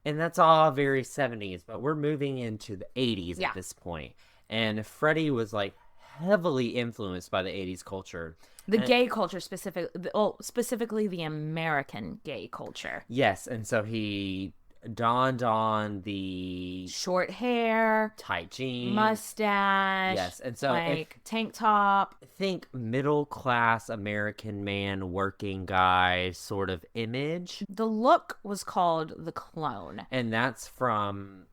and that's all very 70s. But we're moving into the 80s at this point, and Freddie was like heavily influenced by the 80s culture. The gay culture, specifically the American gay culture. Yes, and so he donned on the Short hair, tight jeans, mustache. Yes, and so like tank top. think middle class American man, working guy sort of image, The look was called the clone. and that's from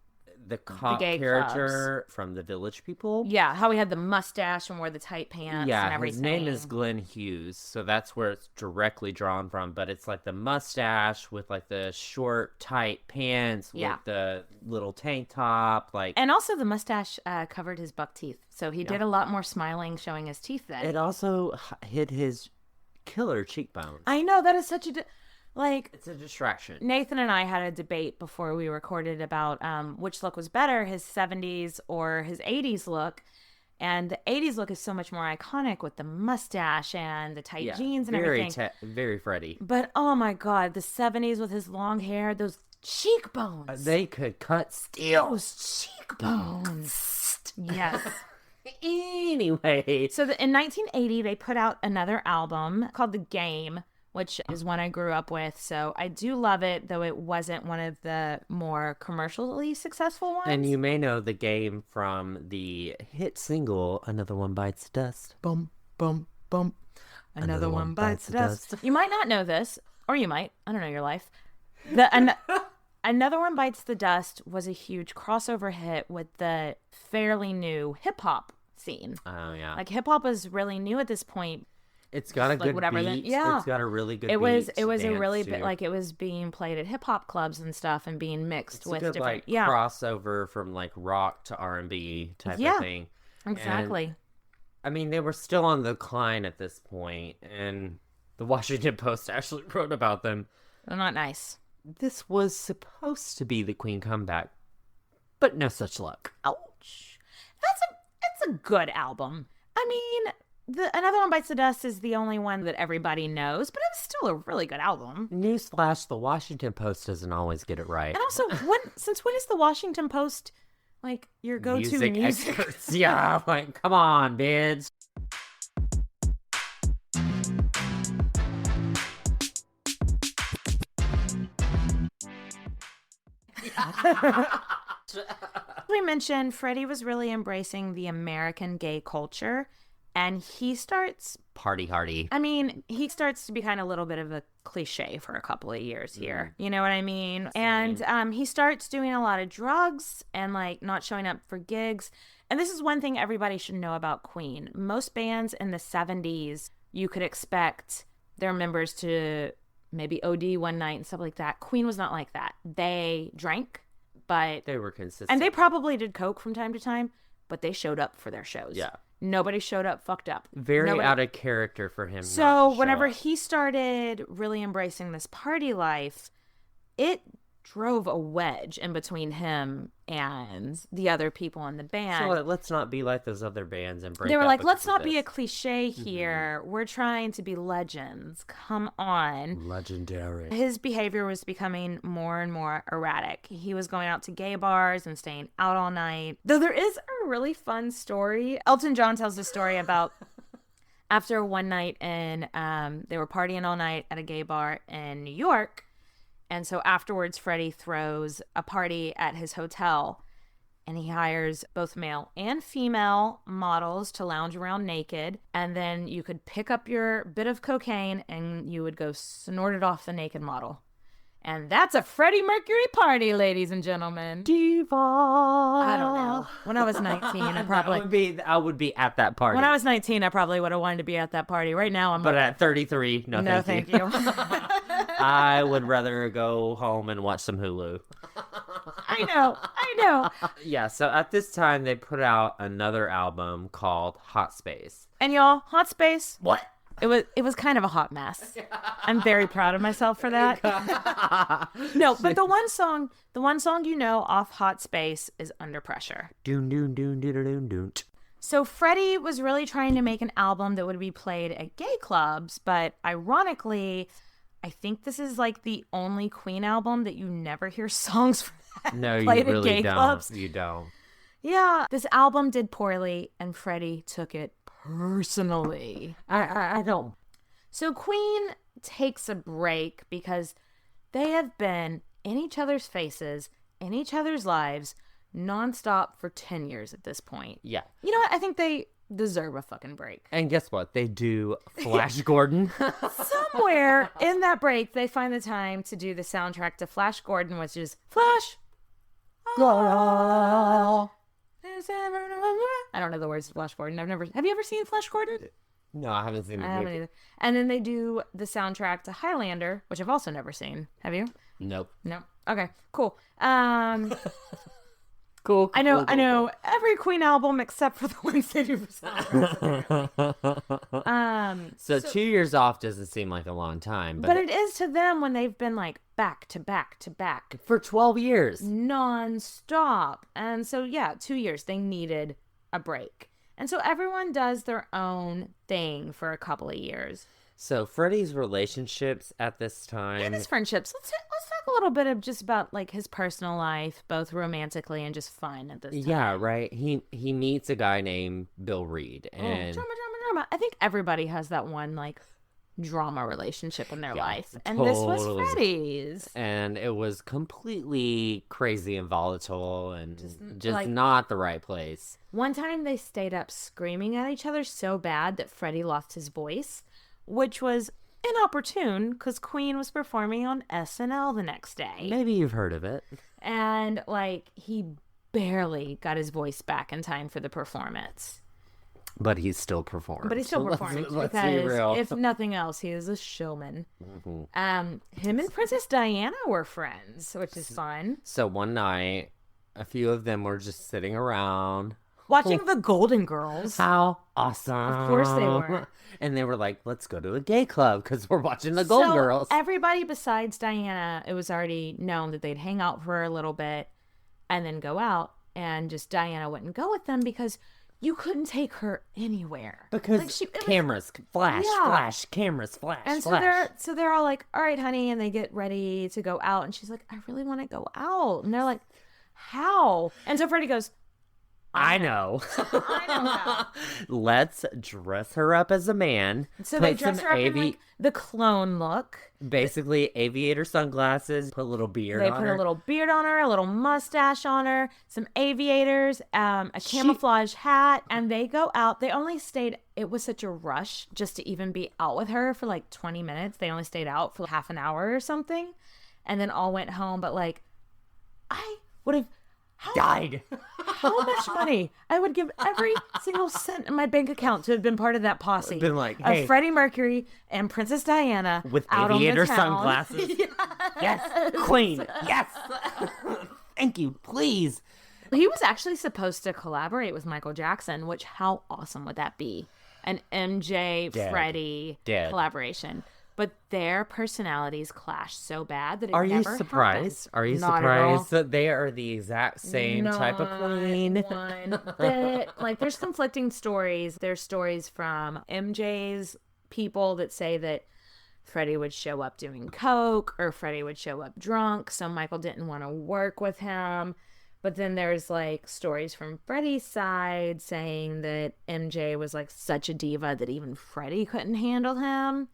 the cop gay character from the Village People. Yeah, how he had the mustache and wore the tight pants and everything. His name is Glenn Hughes, so that's where it's directly drawn from. But it's like the mustache with like the short, tight pants with the little tank top, like. And also the mustache covered his buck teeth, so he did a lot more smiling, showing his teeth then. It also hid his killer cheekbones. I know, that is such a It's a distraction. Nathan and I had a debate before we recorded about which look was better, his 70s or his 80s look. And the 80s look is so much more iconic with the mustache and the tight jeans and everything. Very Freddie. But oh my God, the 70s with his long hair, those cheekbones. They could cut steel. Those cheekbones. Yes. Anyway. So in 1980, they put out another album called The Game, which is one I grew up with. So I do love it, though it wasn't one of the more commercially successful ones. And you may know The Game from the hit single, Another One Bites the Dust. Bum, bum, bum. Another one bites the dust. You might not know this, or you might. I don't know your life. Another One Bites the Dust was a huge crossover hit with the fairly new hip-hop scene. Oh, yeah. Like, hip-hop was really new at this point. It's got a good beat. Yeah. It's got a really good It was beat a to really dance bit to. like it was being played at hip hop clubs and stuff and being mixed It's with a good, different like, crossover from like rock to R&B type of thing. Exactly. And, I mean, they were still on the decline at this point, and the Washington Post actually wrote about them. They're not nice. This was supposed to be the Queen comeback, but no such luck. Ouch. It's a good album. I mean, Another One Bites the Dust is the only one that everybody knows, but it's still a really good album. Newsflash, the Washington Post doesn't always get it right. And also, since when is the Washington Post like your go-to music? experts. Yeah, like, come on, bitch. We mentioned Freddie was really embracing the American gay culture, and he starts Party hardy. I mean, he starts to become a little bit of a cliche for a couple of years here. You know what I mean? And he starts doing a lot of drugs and like not showing up for gigs. And this is one thing everybody should know about Queen. Most bands in the 70s, you could expect their members to maybe OD one night and stuff like that. Queen was not like that. They drank, but They were consistent. and they probably did coke from time to time, but they showed up for their shows. Yeah. Nobody showed up fucked up. Very Nobody... out of character for him. So whenever he started really embracing this party life, it drove a wedge in between him and the other people in the band. So let's not be like those other bands and break They were up like, because let's of not be this. a cliche here. We're trying to be legends. Come on. Legendary. His behavior was becoming more and more erratic. He was going out to gay bars and staying out all night. Though there is a really fun story. Elton John tells a story about after one night and they were partying all night at a gay bar in New York. And so afterwards, Freddie throws a party at his hotel and he hires both male and female models to lounge around naked. And then you could pick up your bit of cocaine and you would go snort it off the naked model. And that's a Freddie Mercury party, ladies and gentlemen. Diva. I don't know. When I was 19, I would be at that party. When I was 19, I probably would have wanted to be at that party. Right now, I'm But at 33, no thank you. I would rather go home and watch some Hulu. I know. Yeah, so at this time, they put out another album called Hot Space. And y'all, Hot Space. What? It was kind of a hot mess. I'm very proud of myself for that. No, but the one song off Hot Space is Under Pressure. Doon, doon, doon, doon, doon, doon. So Freddie was really trying to make an album that would be played at gay clubs, but ironically, I think this is like the only Queen album that you never hear songs from that No, you played at really gay don't. clubs. You don't. Yeah, this album did poorly, and Freddie took it personally. I don't. So Queen takes a break because they have been in each other's faces, in each other's lives, nonstop for 10 years at this point. Yeah. You know what? I think they deserve a fucking break. And guess what? They do Flash Gordon. Somewhere in that break, they find the time to do the soundtrack to Flash Gordon, which is Flash. I don't know the words to Flash Gordon. Have you ever seen Flash Gordon? No, I haven't seen the I haven't movie. either. And then they do the soundtrack to Highlander, which I've also never seen. Have you? Nope. No. Okay, cool. Cool. I know every Queen album except for the ones they do for So 2 years off doesn't seem like a long time, but it is to them when they've been like back to back to back for 12 years. non-stop. And so 2 years they needed a break. And so everyone does their own thing for a couple of years. So Freddie's relationships at this time. And his friendships. Let's talk a little bit of just about like his personal life, both romantically and just fun at this time. Yeah, right. He meets a guy named Bill Reed, and Drama. I think everybody has that one like drama relationship in their life, and this was totally. Freddie's. And it was completely crazy and volatile, and just like- not the right place. One time they stayed up screaming at each other so bad that Freddie lost his voice, which was inopportune because Queen was performing on SNL the next day. Maybe you've heard of it. And like he barely got his voice back in time for the performance. But he's still performing. But he's still performing Let's be because real. if nothing else, he is a showman. Mm-hmm. Him and Princess Diana were friends, which is fun. So one night, a few of them were just sitting around. Watching the Golden Girls. How awesome. Of course they were. And they were like, let's go to a gay club because we're watching the Golden Girls. Everybody besides Diana, it was already known that they'd hang out for a little bit and then go out. And just Diana wouldn't go with them because you couldn't take her anywhere. Because cameras, flash, cameras, flash, and flash. so they're all like, all right, honey. And they get ready to go out. And she's like, I really want to go out. And they're like, how? And so Freddie goes, I know. I know how. Let's dress her up as a man. So they put dress some her up in like the clone look. Basically, aviator sunglasses, put a little beard on her. They put a little beard on her, a little mustache on her, some aviators, a camouflage hat, and they go out. They only stayed, it was such a rush just to even be out with her for like 20 minutes. They only stayed out for half an hour or something, and then all went home. But like, I would have died. How much money I would give every single cent in my bank account to have been part of that posse. Been like, hey, of Freddie Mercury and Princess Diana with out aviator on the town. sunglasses. Yes, Queen. Yes. Thank you, please. He was actually supposed to collaborate with Michael Jackson, which how awesome would that be? An MJ Freddie collaboration. But their personalities clash so bad that it Are you never surprised? happened. Are you Not at all. surprised that they are the exact same type of queen? One bit. Like, there's conflicting stories. There's stories from MJ's people that say that Freddie would show up doing coke or Freddie would show up drunk, so Michael didn't want to work with him. But then there's like stories from Freddie's side saying that MJ was like such a diva that even Freddie couldn't handle him.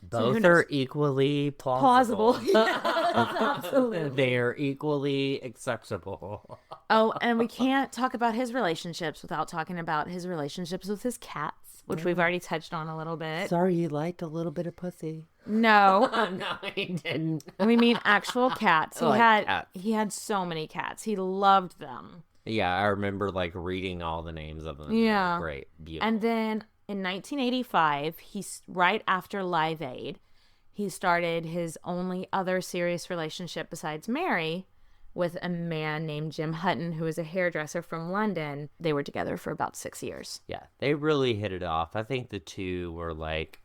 Both are equally plausible. Absolutely. They are equally acceptable. Oh, and we can't talk about his relationships without talking about his relationships with his cats, which we've already touched on a little bit. Sorry, you liked a little bit of pussy. No. No, he didn't. We mean actual cats. Cats. He had so many cats. He loved them. Yeah, I remember like reading all the names of them. Yeah. Great. Beautiful. And then in 1985, he's right after Live Aid, he started his only other serious relationship besides Mary with a man named Jim Hutton, who is a hairdresser from London. They were together for about 6 years. Yeah, they really hit it off. I think the two were like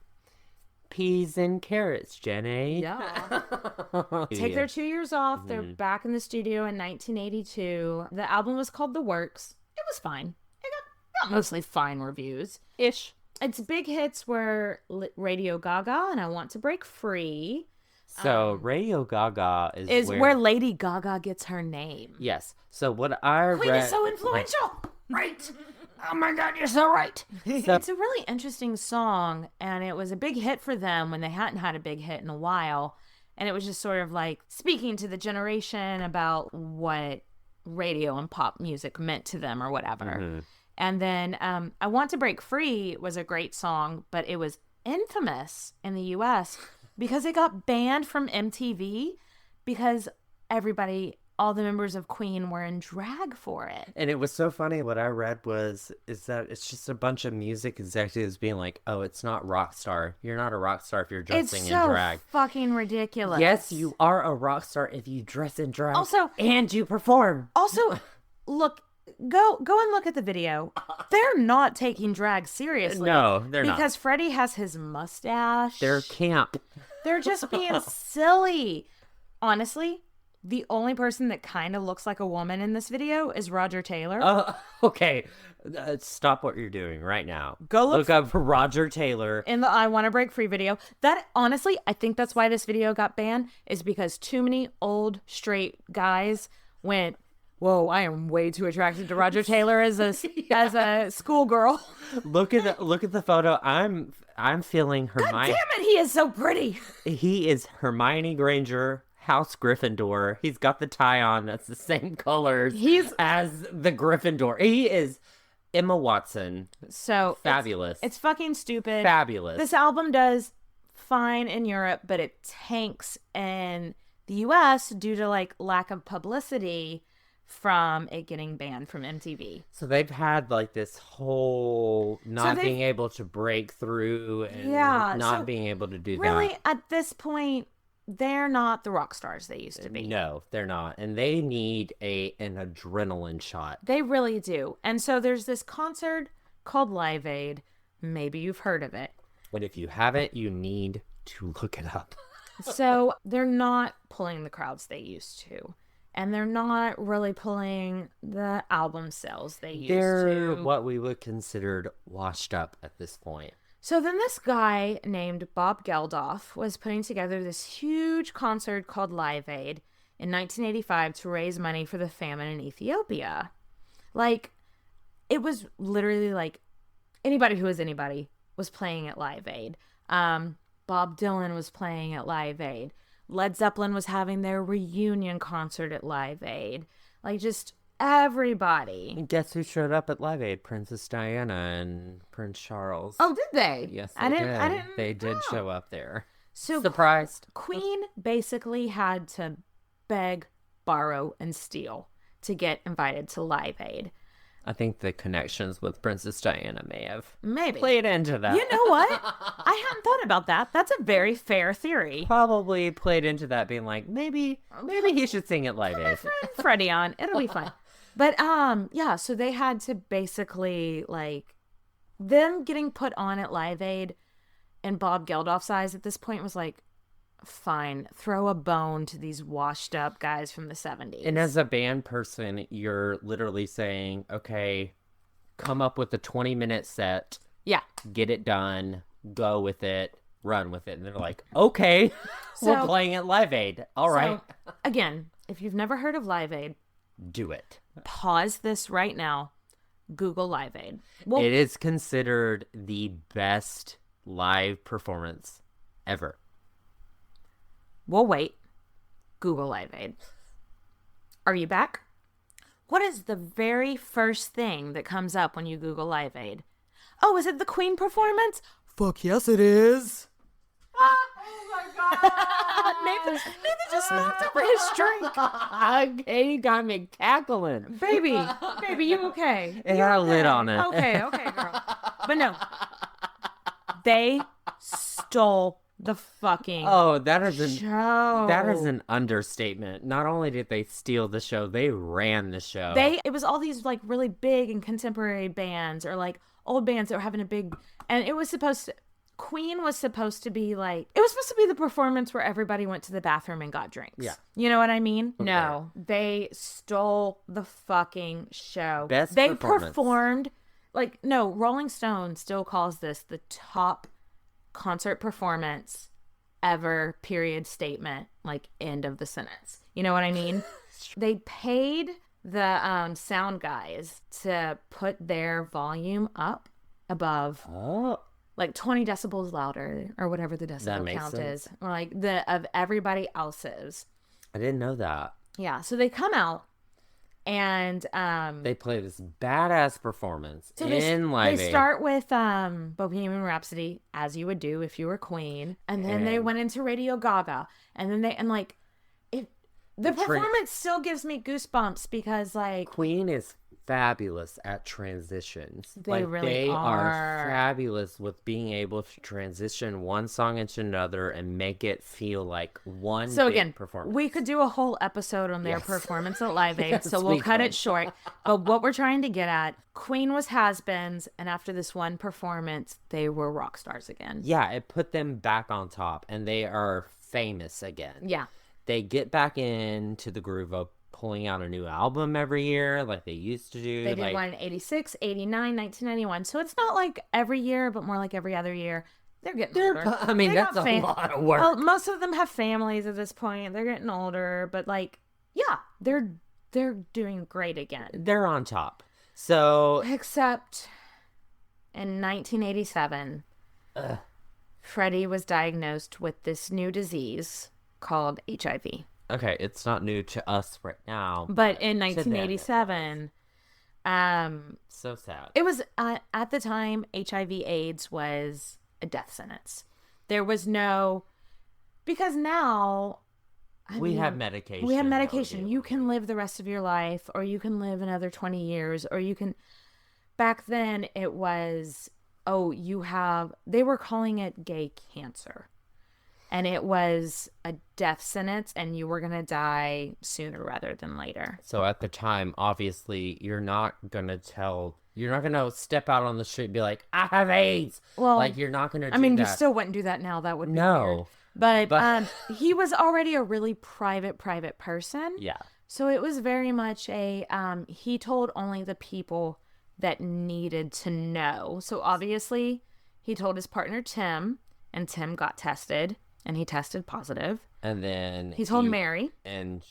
peas and carrots, Jenny. Yeah. Take their 2 years off. They're back in the studio in 1982. The album was called The Works. It was fine. It got mostly fine reviews. Ish. Its big hits were Radio Gaga and I Want to Break Free. So Radio Gaga Is where Lady Gaga gets her name. Yes. So what I Queen read... is so influential. Right. Oh my God, you're so right. It's a really interesting song, and it was a big hit for them when they hadn't had a big hit in a while. And it was just sort of like speaking to the generation about what radio and pop music meant to them or whatever. Mm-hmm. And then I Want to Break Free was a great song, but it was infamous in the U.S. because it got banned from MTV because all the members of Queen were in drag for it. And it was so funny. What I read is that it's just a bunch of music executives being like, "Oh, it's not rock star. You're not a rock star if you're dressing in drag." It's so fucking ridiculous. Yes, you are a rock star if you dress in drag. Also, and you perform. Also, look, go and look at the video. They're not taking drag seriously. No, they're not. Because Freddie has his mustache. They're camp. They're just being silly. Honestly, the only person that kind of looks like a woman in this video is Roger Taylor. Okay. Stop what you're doing right now. Go look up Roger Taylor. In the I Want to Break Free video. That, honestly, I think that's why this video got banned, is because too many old straight guys went, whoa, I am way too attracted to Roger Taylor as a schoolgirl. Look at the photo. I'm feeling Hermione. God damn it, he is so pretty. He is Hermione Granger, House Gryffindor. He's got the tie on that's the same colors as the Gryffindor. He is Emma Watson. So fabulous. It's fucking stupid. Fabulous. This album does fine in Europe, but it tanks in the US due to like lack of publicity from it getting banned from MTV. So they've had like this whole being able to break through and not being able to do that. Really, at this point, they're not the rock stars they used to be. No, they're not. And they need an adrenaline shot. They really do. And so there's this concert called Live Aid. Maybe you've heard of it. But if you haven't, you need to look it up. So they're not pulling the crowds they used to. And they're not really pulling the album sales they used to. They're what we would consider washed up at this point. So then this guy named Bob Geldof was putting together this huge concert called Live Aid in 1985 to raise money for the famine in Ethiopia. Like, it was literally like anybody who was anybody was playing at Live Aid. Bob Dylan was playing at Live Aid. Led Zeppelin was having their reunion concert at Live Aid. Like, just everybody. And guess who showed up at Live Aid? Princess Diana and Prince Charles. Oh, did they? Yes, I didn't. They did show up there. So surprised. Queen basically had to beg, borrow, and steal to get invited to Live Aid. I think the connections with Princess Diana may have maybe played into that. You know what? I hadn't thought about that. That's a very fair theory. Probably played into that, being like, maybe he should sing at Live Aid. Freddie on. It'll be fun. But yeah, so they had to basically like them getting put on at Live Aid and Bob Geldof's eyes at this point was like, fine, throw a bone to these washed up guys from the 70s. And as a band person, you're literally saying, okay, come up with a 20-minute set. Yeah. Get it done. Go with it. Run with it. And they're like, okay, we're playing at Live Aid. All right. Again, if you've never heard of Live Aid, do it. Pause this right now. Google Live Aid. Well, it is considered the best live performance ever. We'll wait. Google Live Aid. Are you back? What is the very first thing that comes up when you Google Live Aid? Oh, is it the Queen performance? Fuck yes, it is. Oh my God. Nathan just knocked over his drink. He got me cackling. Baby, you okay? It had a lid on it. Okay, girl. But no, they stole the fucking that is show. That is an understatement. Not only did they steal the show, they ran the show. It was all these like really big and contemporary bands or like old bands that were having a big, and it was supposed to, Queen was supposed to be like, it was supposed to be the performance where everybody went to the bathroom and got drinks. Yeah. You know what I mean? Okay. No, they stole the fucking show. Best they performance. performed like, no, Rolling Stone still calls this the top concert performance ever, period, statement, like end of the sentence. You know what I mean? They paid the sound guys to put their volume up above like 20 decibels louder or whatever the decibel count is, or like the of everybody else's. I didn't know that. Yeah, so they come out and they play this badass performance so in Live Aid. They start with Bohemian Rhapsody, as you would do if you were Queen, and then they went into Radio Gaga, and then the performance still gives me goosebumps because like Queen is fabulous at transitions. They really are fabulous with being able to transition one song into another and make it feel like one big performance. We could do a whole episode on their performance at Live Aid, so we'll cut it short. But what we're trying to get at, Queen was has-beens, and after this one performance, they were rock stars again. Yeah, it put them back on top, and they are famous again. Yeah. They get back into the groove of pulling out a new album every year like they used to do. They did one in 86, 89, 1991. So it's not like every year, but more like every other year. They're getting older. I mean, that's a lot of work. Well, most of them have families at this point. They're getting older, but like, yeah, they're doing great again. They're on top. So except in 1987, Freddie was diagnosed with this new disease called HIV. Okay, it's not new to us right now. But in 1987, so sad. It was at the time HIV/AIDS was a death sentence. There was no, because now we have medication. We have medication. You can live the rest of your life, or you can live another 20 years, or you can. Back then, it was they were calling it gay cancer. And it was a death sentence, and you were going to die sooner rather than later. So at the time, obviously, you're not going to step out on the street and be like, I have AIDS. Well, like, you're not going to do that. I mean, you still wouldn't do that now. That would be weird. But he was already a really private person. Yeah. So it was very much he told only the people that needed to know. So obviously, he told his partner, Tim, and Tim got tested. And he tested positive. And then he told Mary. And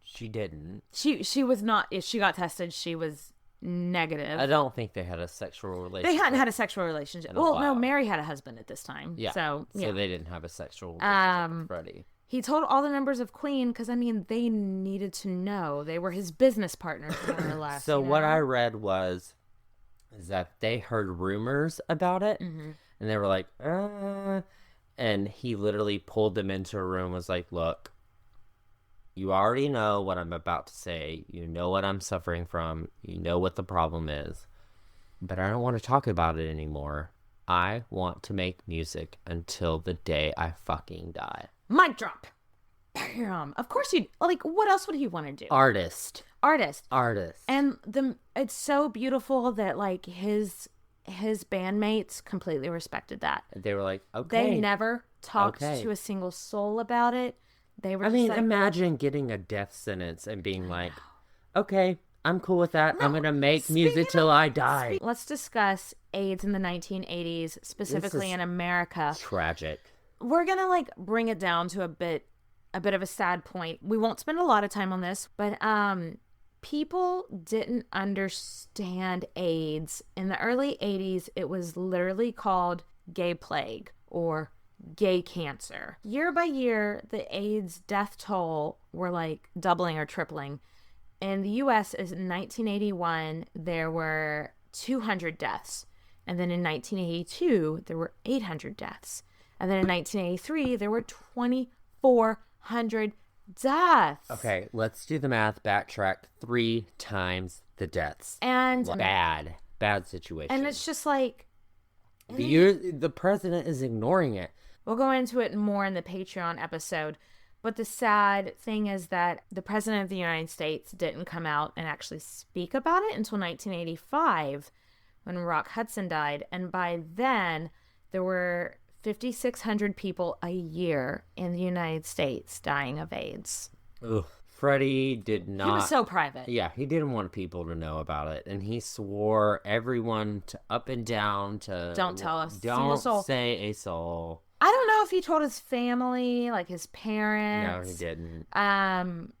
she didn't. She was not. If she got tested, she was negative. I don't think they had a sexual relationship. They hadn't had a sexual relationship. Well, no, Mary had a husband at this time. Yeah. So they didn't have a sexual relationship with Freddie. He told all the members of Queen because, I mean, they needed to know. They were his business partners, more or less. So what I read is that they heard rumors about it. Mm-hmm. And they were like, And he literally pulled them into a room and was like, look, you already know what I'm about to say. You know what I'm suffering from. You know what the problem is. But I don't want to talk about it anymore. I want to make music until the day I fucking die. Mic drop. bam. Of course you'd, like, what else would he want to do? Artist. And it's so beautiful that, like, his bandmates completely respected that. They were like, okay. They never talked to a single soul about it. They were imagine getting a death sentence and being like, okay, I'm cool with that. I'm going to make music till I die. Let's discuss AIDS in the 1980s, specifically in America. Tragic. We're going to, like, bring it down to a bit of a sad point. We won't spend a lot of time on this, but people didn't understand AIDS. In the early 80s, it was literally called gay plague or gay cancer. Year by year, the AIDS death toll were like doubling or tripling. In the US, in 1981, there were 200 deaths. And then in 1982, there were 800 deaths. And then in 1983, there were 2,400 deaths. Okay, let's do the math. Backtrack 3 times the deaths. And bad situation. And it's just like the president is ignoring it. We'll go into it more in the Patreon episode. But the sad thing is that the president of the United States didn't come out and actually speak about it until 1985 when Rock Hudson died. And by then, there were 5,600 people a year in the United States dying of AIDS. Ugh. Freddie did not. He was so private. Yeah, he didn't want people to know about it. And he swore everyone to up and down to... Don't tell us. Don't say a soul. I don't know if he told his family, like his parents. No, he didn't.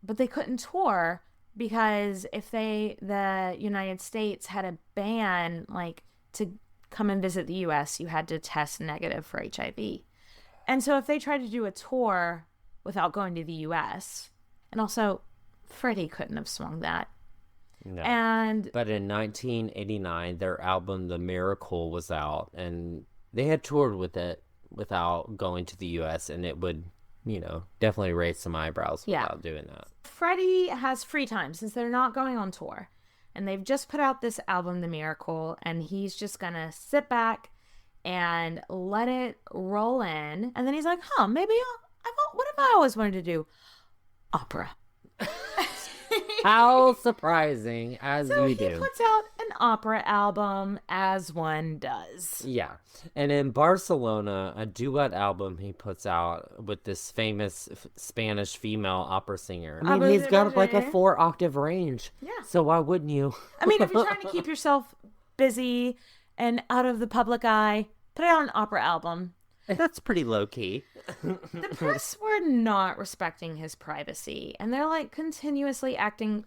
But they couldn't tour because if the United States had a ban, like, to come and visit the U.S., you had to test negative for HIV. And so if they tried to do a tour without going to the U.S., and also Freddie couldn't have swung that. No. But in 1989, their album The Miracle was out, and they had toured with it without going to the U.S., and it would, definitely raise some eyebrows without doing that. Freddie has free time since they're not going on tour. And they've just put out this album, The Miracle, and he's just going to sit back and let it roll in. And then he's like, maybe what have I always wanted to do? Opera. How surprising, as so we do. He puts out an opera album, as one does. Yeah. And in Barcelona, a duet album he puts out with this famous Spanish female opera singer. I mean, he's got like a 4-octave range. Yeah. So why wouldn't you? I mean, if you're trying to keep yourself busy and out of the public eye, put out an opera album. That's pretty low-key. The press were not respecting his privacy, and they're like continuously asking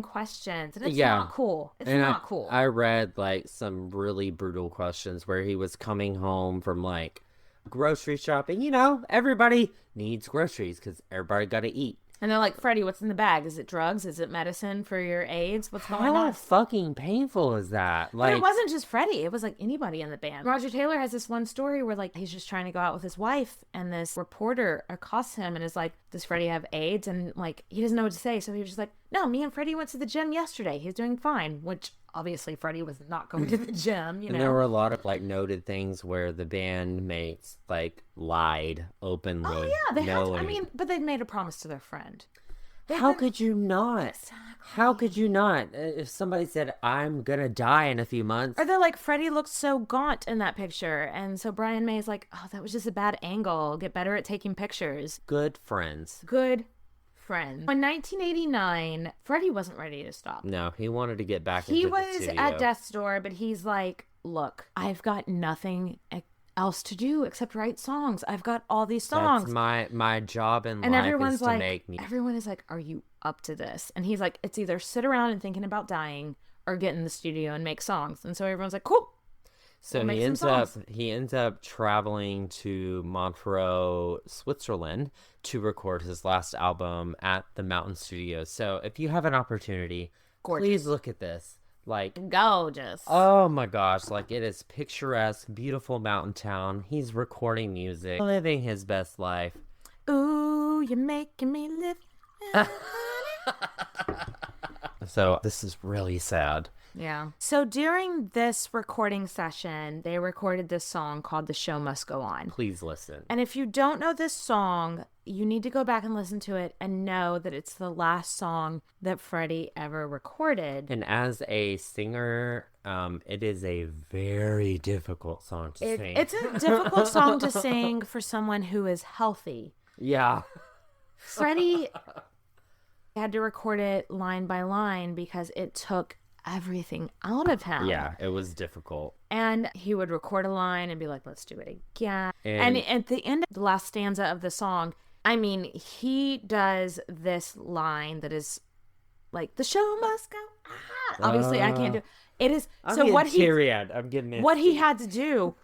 questions, and it's not cool. It's not cool. I read like some really brutal questions where he was coming home from like grocery shopping. Everybody needs groceries because everybody got to eat. And they're like, Freddie, what's in the bag? Is it drugs? Is it medicine for your AIDS? What's going on? How fucking painful is that? But it wasn't just Freddie. It was like anybody in the band. Roger Taylor has this one story where like he's just trying to go out with his wife, and this reporter accosts him and is like, does Freddie have AIDS? And like he doesn't know what to say. So he was just like, no, me and Freddie went to the gym yesterday. He's doing fine. Which obviously Freddie was not going to the gym, And there were a lot of like noted things where the bandmates like lied openly. Oh yeah, but they made a promise to their friend. How could you not? Exactly. How could you not? If somebody said, I'm gonna die in a few months. Or they're like, Freddie looks so gaunt in that picture. And so Brian May's like, oh, that was just a bad angle. Get better at taking pictures. Good friends. Good friends. In 1989, Freddie wasn't ready to stop. No, he wanted to get back into the studio. He was at death's door, but he's like, look, I've got nothing else to do except write songs. I've got all these songs. That's my job in and life everyone's is to like, make music. Everyone is like, are you up to this? And he's like, it's either sit around and thinking about dying or get in the studio and make songs. And so everyone's like, cool. So he ends up traveling to Montreux, Switzerland to record his last album at the Mountain Studios. So if you have an opportunity, please look at this. Like, gorgeous. Oh my gosh, like it is picturesque, beautiful mountain town. He's recording music, living his best life. Ooh, you're making me live. So this is really sad. Yeah. So during this recording session, they recorded this song called The Show Must Go On. Please listen. And if you don't know this song, you need to go back and listen to it and know that it's the last song that Freddie ever recorded. And as a singer, it is a very difficult song to sing. It's a difficult song to sing for someone who is healthy. Yeah. Freddie had to record it line by line because it took everything out of him. Yeah, it was difficult. And he would record a line and be like, let's do it again. And at the end of the last stanza of the song, I mean, he does this line that is like, the show must go on. Obviously, I can't do it. It is. I'm so getting what teary-eyed. I'm getting what he had to do,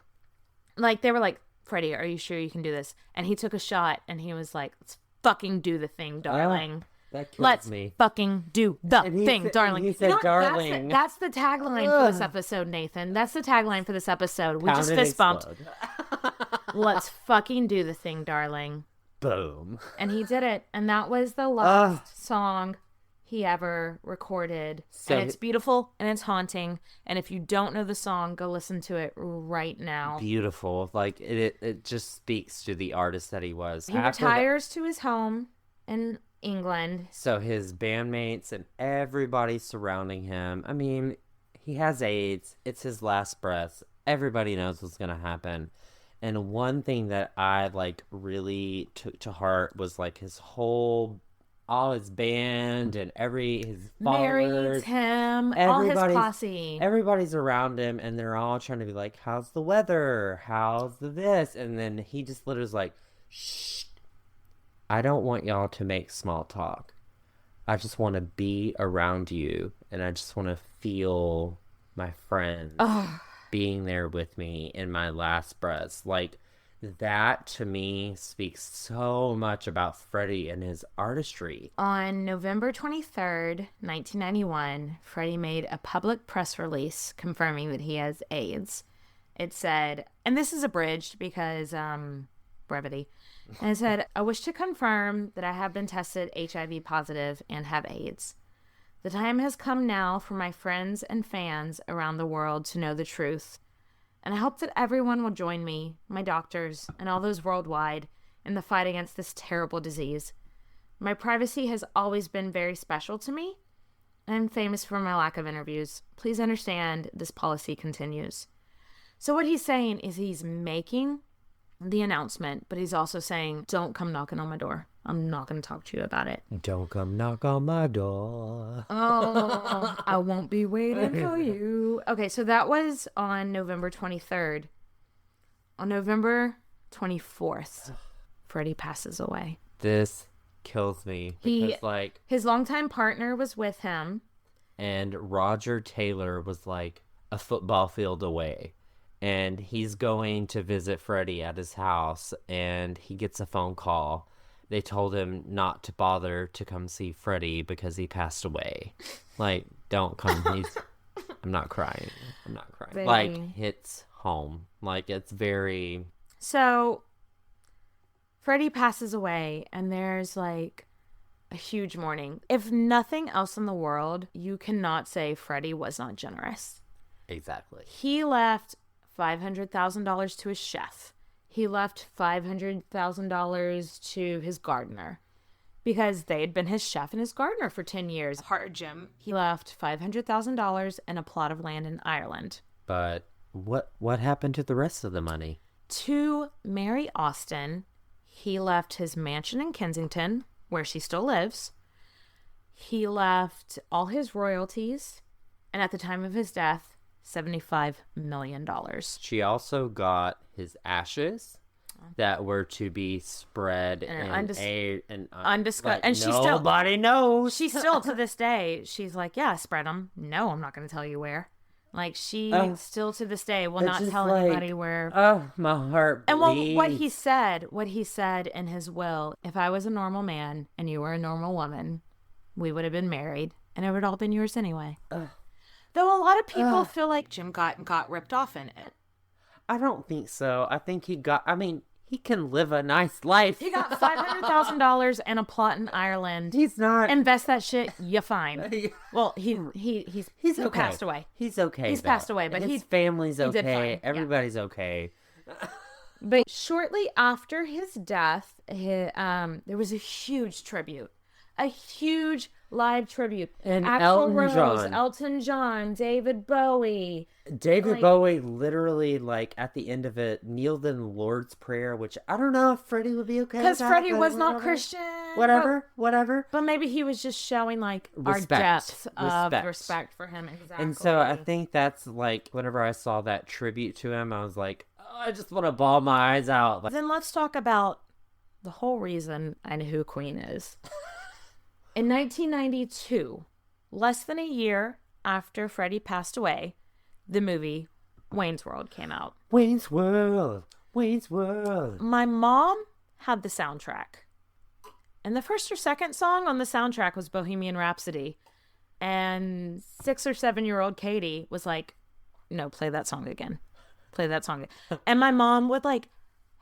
like, they were like, Freddie, are you sure you can do this? And he took a shot and he was like, let's fucking do the thing, darling. That kills Let's me. fucking do the thing, darling. He said, You know what? darling. That's the tagline for this episode, Nathan. That's the tagline for this episode. We Pound just and fist bumped. explode. Let's fucking do the thing, darling. Boom. And he did it. And that was the last song he ever recorded. So and it's beautiful and it's haunting. And if you don't know the song, go listen to it right now. Beautiful. Like, it just speaks to the artist that he was. He retires to his home in England. So his bandmates and everybody surrounding him. I mean, he has AIDS. It's his last breath. Everybody knows what's going to happen. And one thing that I, like, really took to heart was, like, all his band and his Married followers. him, all his posse. Everybody's around him, and they're all trying to be like, how's the weather? How's the this? And then he just literally was like, shh, I don't want y'all to make small talk. I just want to be around you, and I just want to feel my friends being there with me in my last breaths. Like, that to me speaks so much about Freddie and his artistry. On November 23rd, 1991, Freddie made a public press release confirming that he has AIDS. It said, and this is abridged because brevity, and it said, I wish to confirm that I have been tested HIV positive and have AIDS. The time has come now for my friends and fans around the world to know the truth. And I hope that everyone will join me, my doctors, and all those worldwide in the fight against this terrible disease. My privacy has always been very special to me. I'm famous for my lack of interviews. Please understand this policy continues. So what he's saying is he's making the announcement, but he's also saying, don't come knocking on my door. I'm not going to talk to you about it. Don't come knock on my door. Oh, I won't be waiting for you. Okay, so that was on November 23rd. On November 24th, Freddie passes away. This kills me. Because, his longtime partner was with him. And Roger Taylor was, like, a football field away. And he's going to visit Freddie at his house, and he gets a phone call. They told him not to bother to come see Freddie because he passed away. Like, don't come. I'm not crying. Baby. Like, hits home. Like, it's very... So, Freddie passes away, and there's, like, a huge mourning. If nothing else in the world, you cannot say Freddie was not generous. Exactly. He left $500,000 to his chef. He left $500,000 to his gardener because they had been his chef and his gardener for 10 years. Heart Jim. He left $500,000 and a plot of land in Ireland. But what happened to the rest of the money? To Mary Austin, he left his mansion in Kensington, where she still lives. He left all his royalties, and at the time of his death, $75 million. She also got his ashes that were to be spread undiscussed. Like, and she nobody knows. She still, to this day, she's like, yeah, spread them. No, I'm not going to tell you where. Like, she still to this day will not tell anybody where. Oh, my heart bleeds. And what he said in his will, if I was a normal man and you were a normal woman, we would have been married, and it would all been yours anyway. Though a lot of people feel like Jim got ripped off in it. I don't think so. I think he he can live a nice life. He got $500,000 and a plot in Ireland. He's not. Invest that shit, you're fine. Well, he's okay. passed away. He's okay. He's though. passed away, but his family's he did okay. fine. Yeah. Everybody's okay. But shortly after his death, there was a huge tribute. A huge live tribute. And Axl Elton Rose, John. Elton John, David Bowie. David Bowie literally, like, at the end of it, kneeled in the Lord's Prayer, which I don't know if Freddie would be okay with Because that, Freddie but was not whatever. Christian. Whatever. But maybe he was just showing, like, our Respect. depth of respect for him. Exactly. And so I think that's, like, whenever I saw that tribute to him, I was like, oh, I just want to bawl my eyes out. Like, Then let's talk about the whole reason I know who Queen is. In 1992, less than a year after Freddie passed away, the movie Wayne's World came out. Wayne's World. My mom had the soundtrack. And the first or second song on the soundtrack was Bohemian Rhapsody. And 6 or 7-year-old Katie was like, no, play that song again. And my mom would like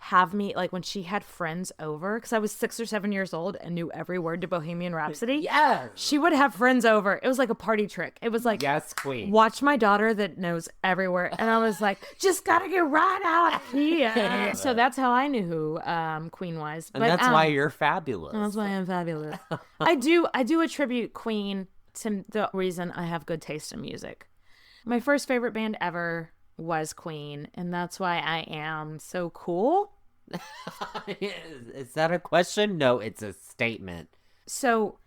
have me, like when she had friends over, because I was 6 or 7 years old and knew every word to Bohemian Rhapsody. Yes. She would have friends over. It was like a party trick. It was like, Yes, Queen. watch my daughter that knows every word. And I was like, just gotta get right out here. So that's how I knew who Queen was. And that's why you're fabulous. That's why I'm fabulous. I do attribute Queen to the reason I have good taste in music. My first favorite band ever was Queen, and that's why I am so cool. Is that a question? No, it's a statement. So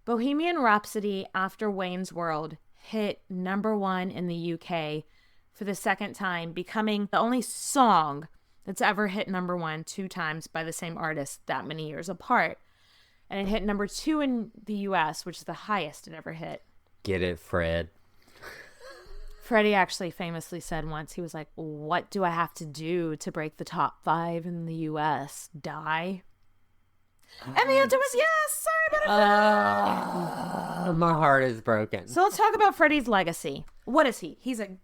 Bohemian Rhapsody, after Wayne's World, hit #1 in the UK for the second time, becoming the only song that's ever hit #1 2 times by the same artist that many years apart. And it hit #2 in the US, which is the highest it ever hit. Get it, Fred. Freddie actually famously said once, he was like, what do I have to do to break the top 5 in the US? Die? And the answer was yes. Sorry about it. My heart is broken. So let's talk about Freddie's legacy. What is he? He's a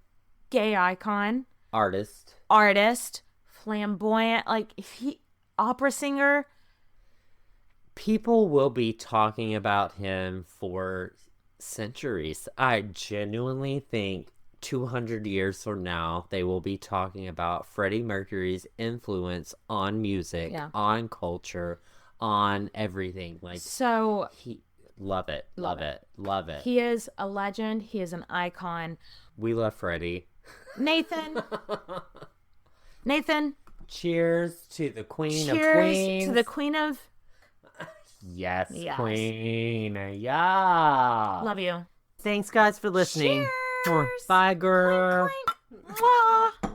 gay icon, Artist. flamboyant, opera singer. People will be talking about him for centuries. I genuinely think 200 years from now, they will be talking about Freddie Mercury's influence on music, on culture, on everything. So love it. he is a legend. He is an icon. We love Freddie. Nathan. Cheers to the Queen of Cheers Queens. to the Queen of... Yes, Yes. Queen. Yeah. Love you. Thanks, guys, for listening. Cheers. Bye, girl. Clink, clink. Mwah.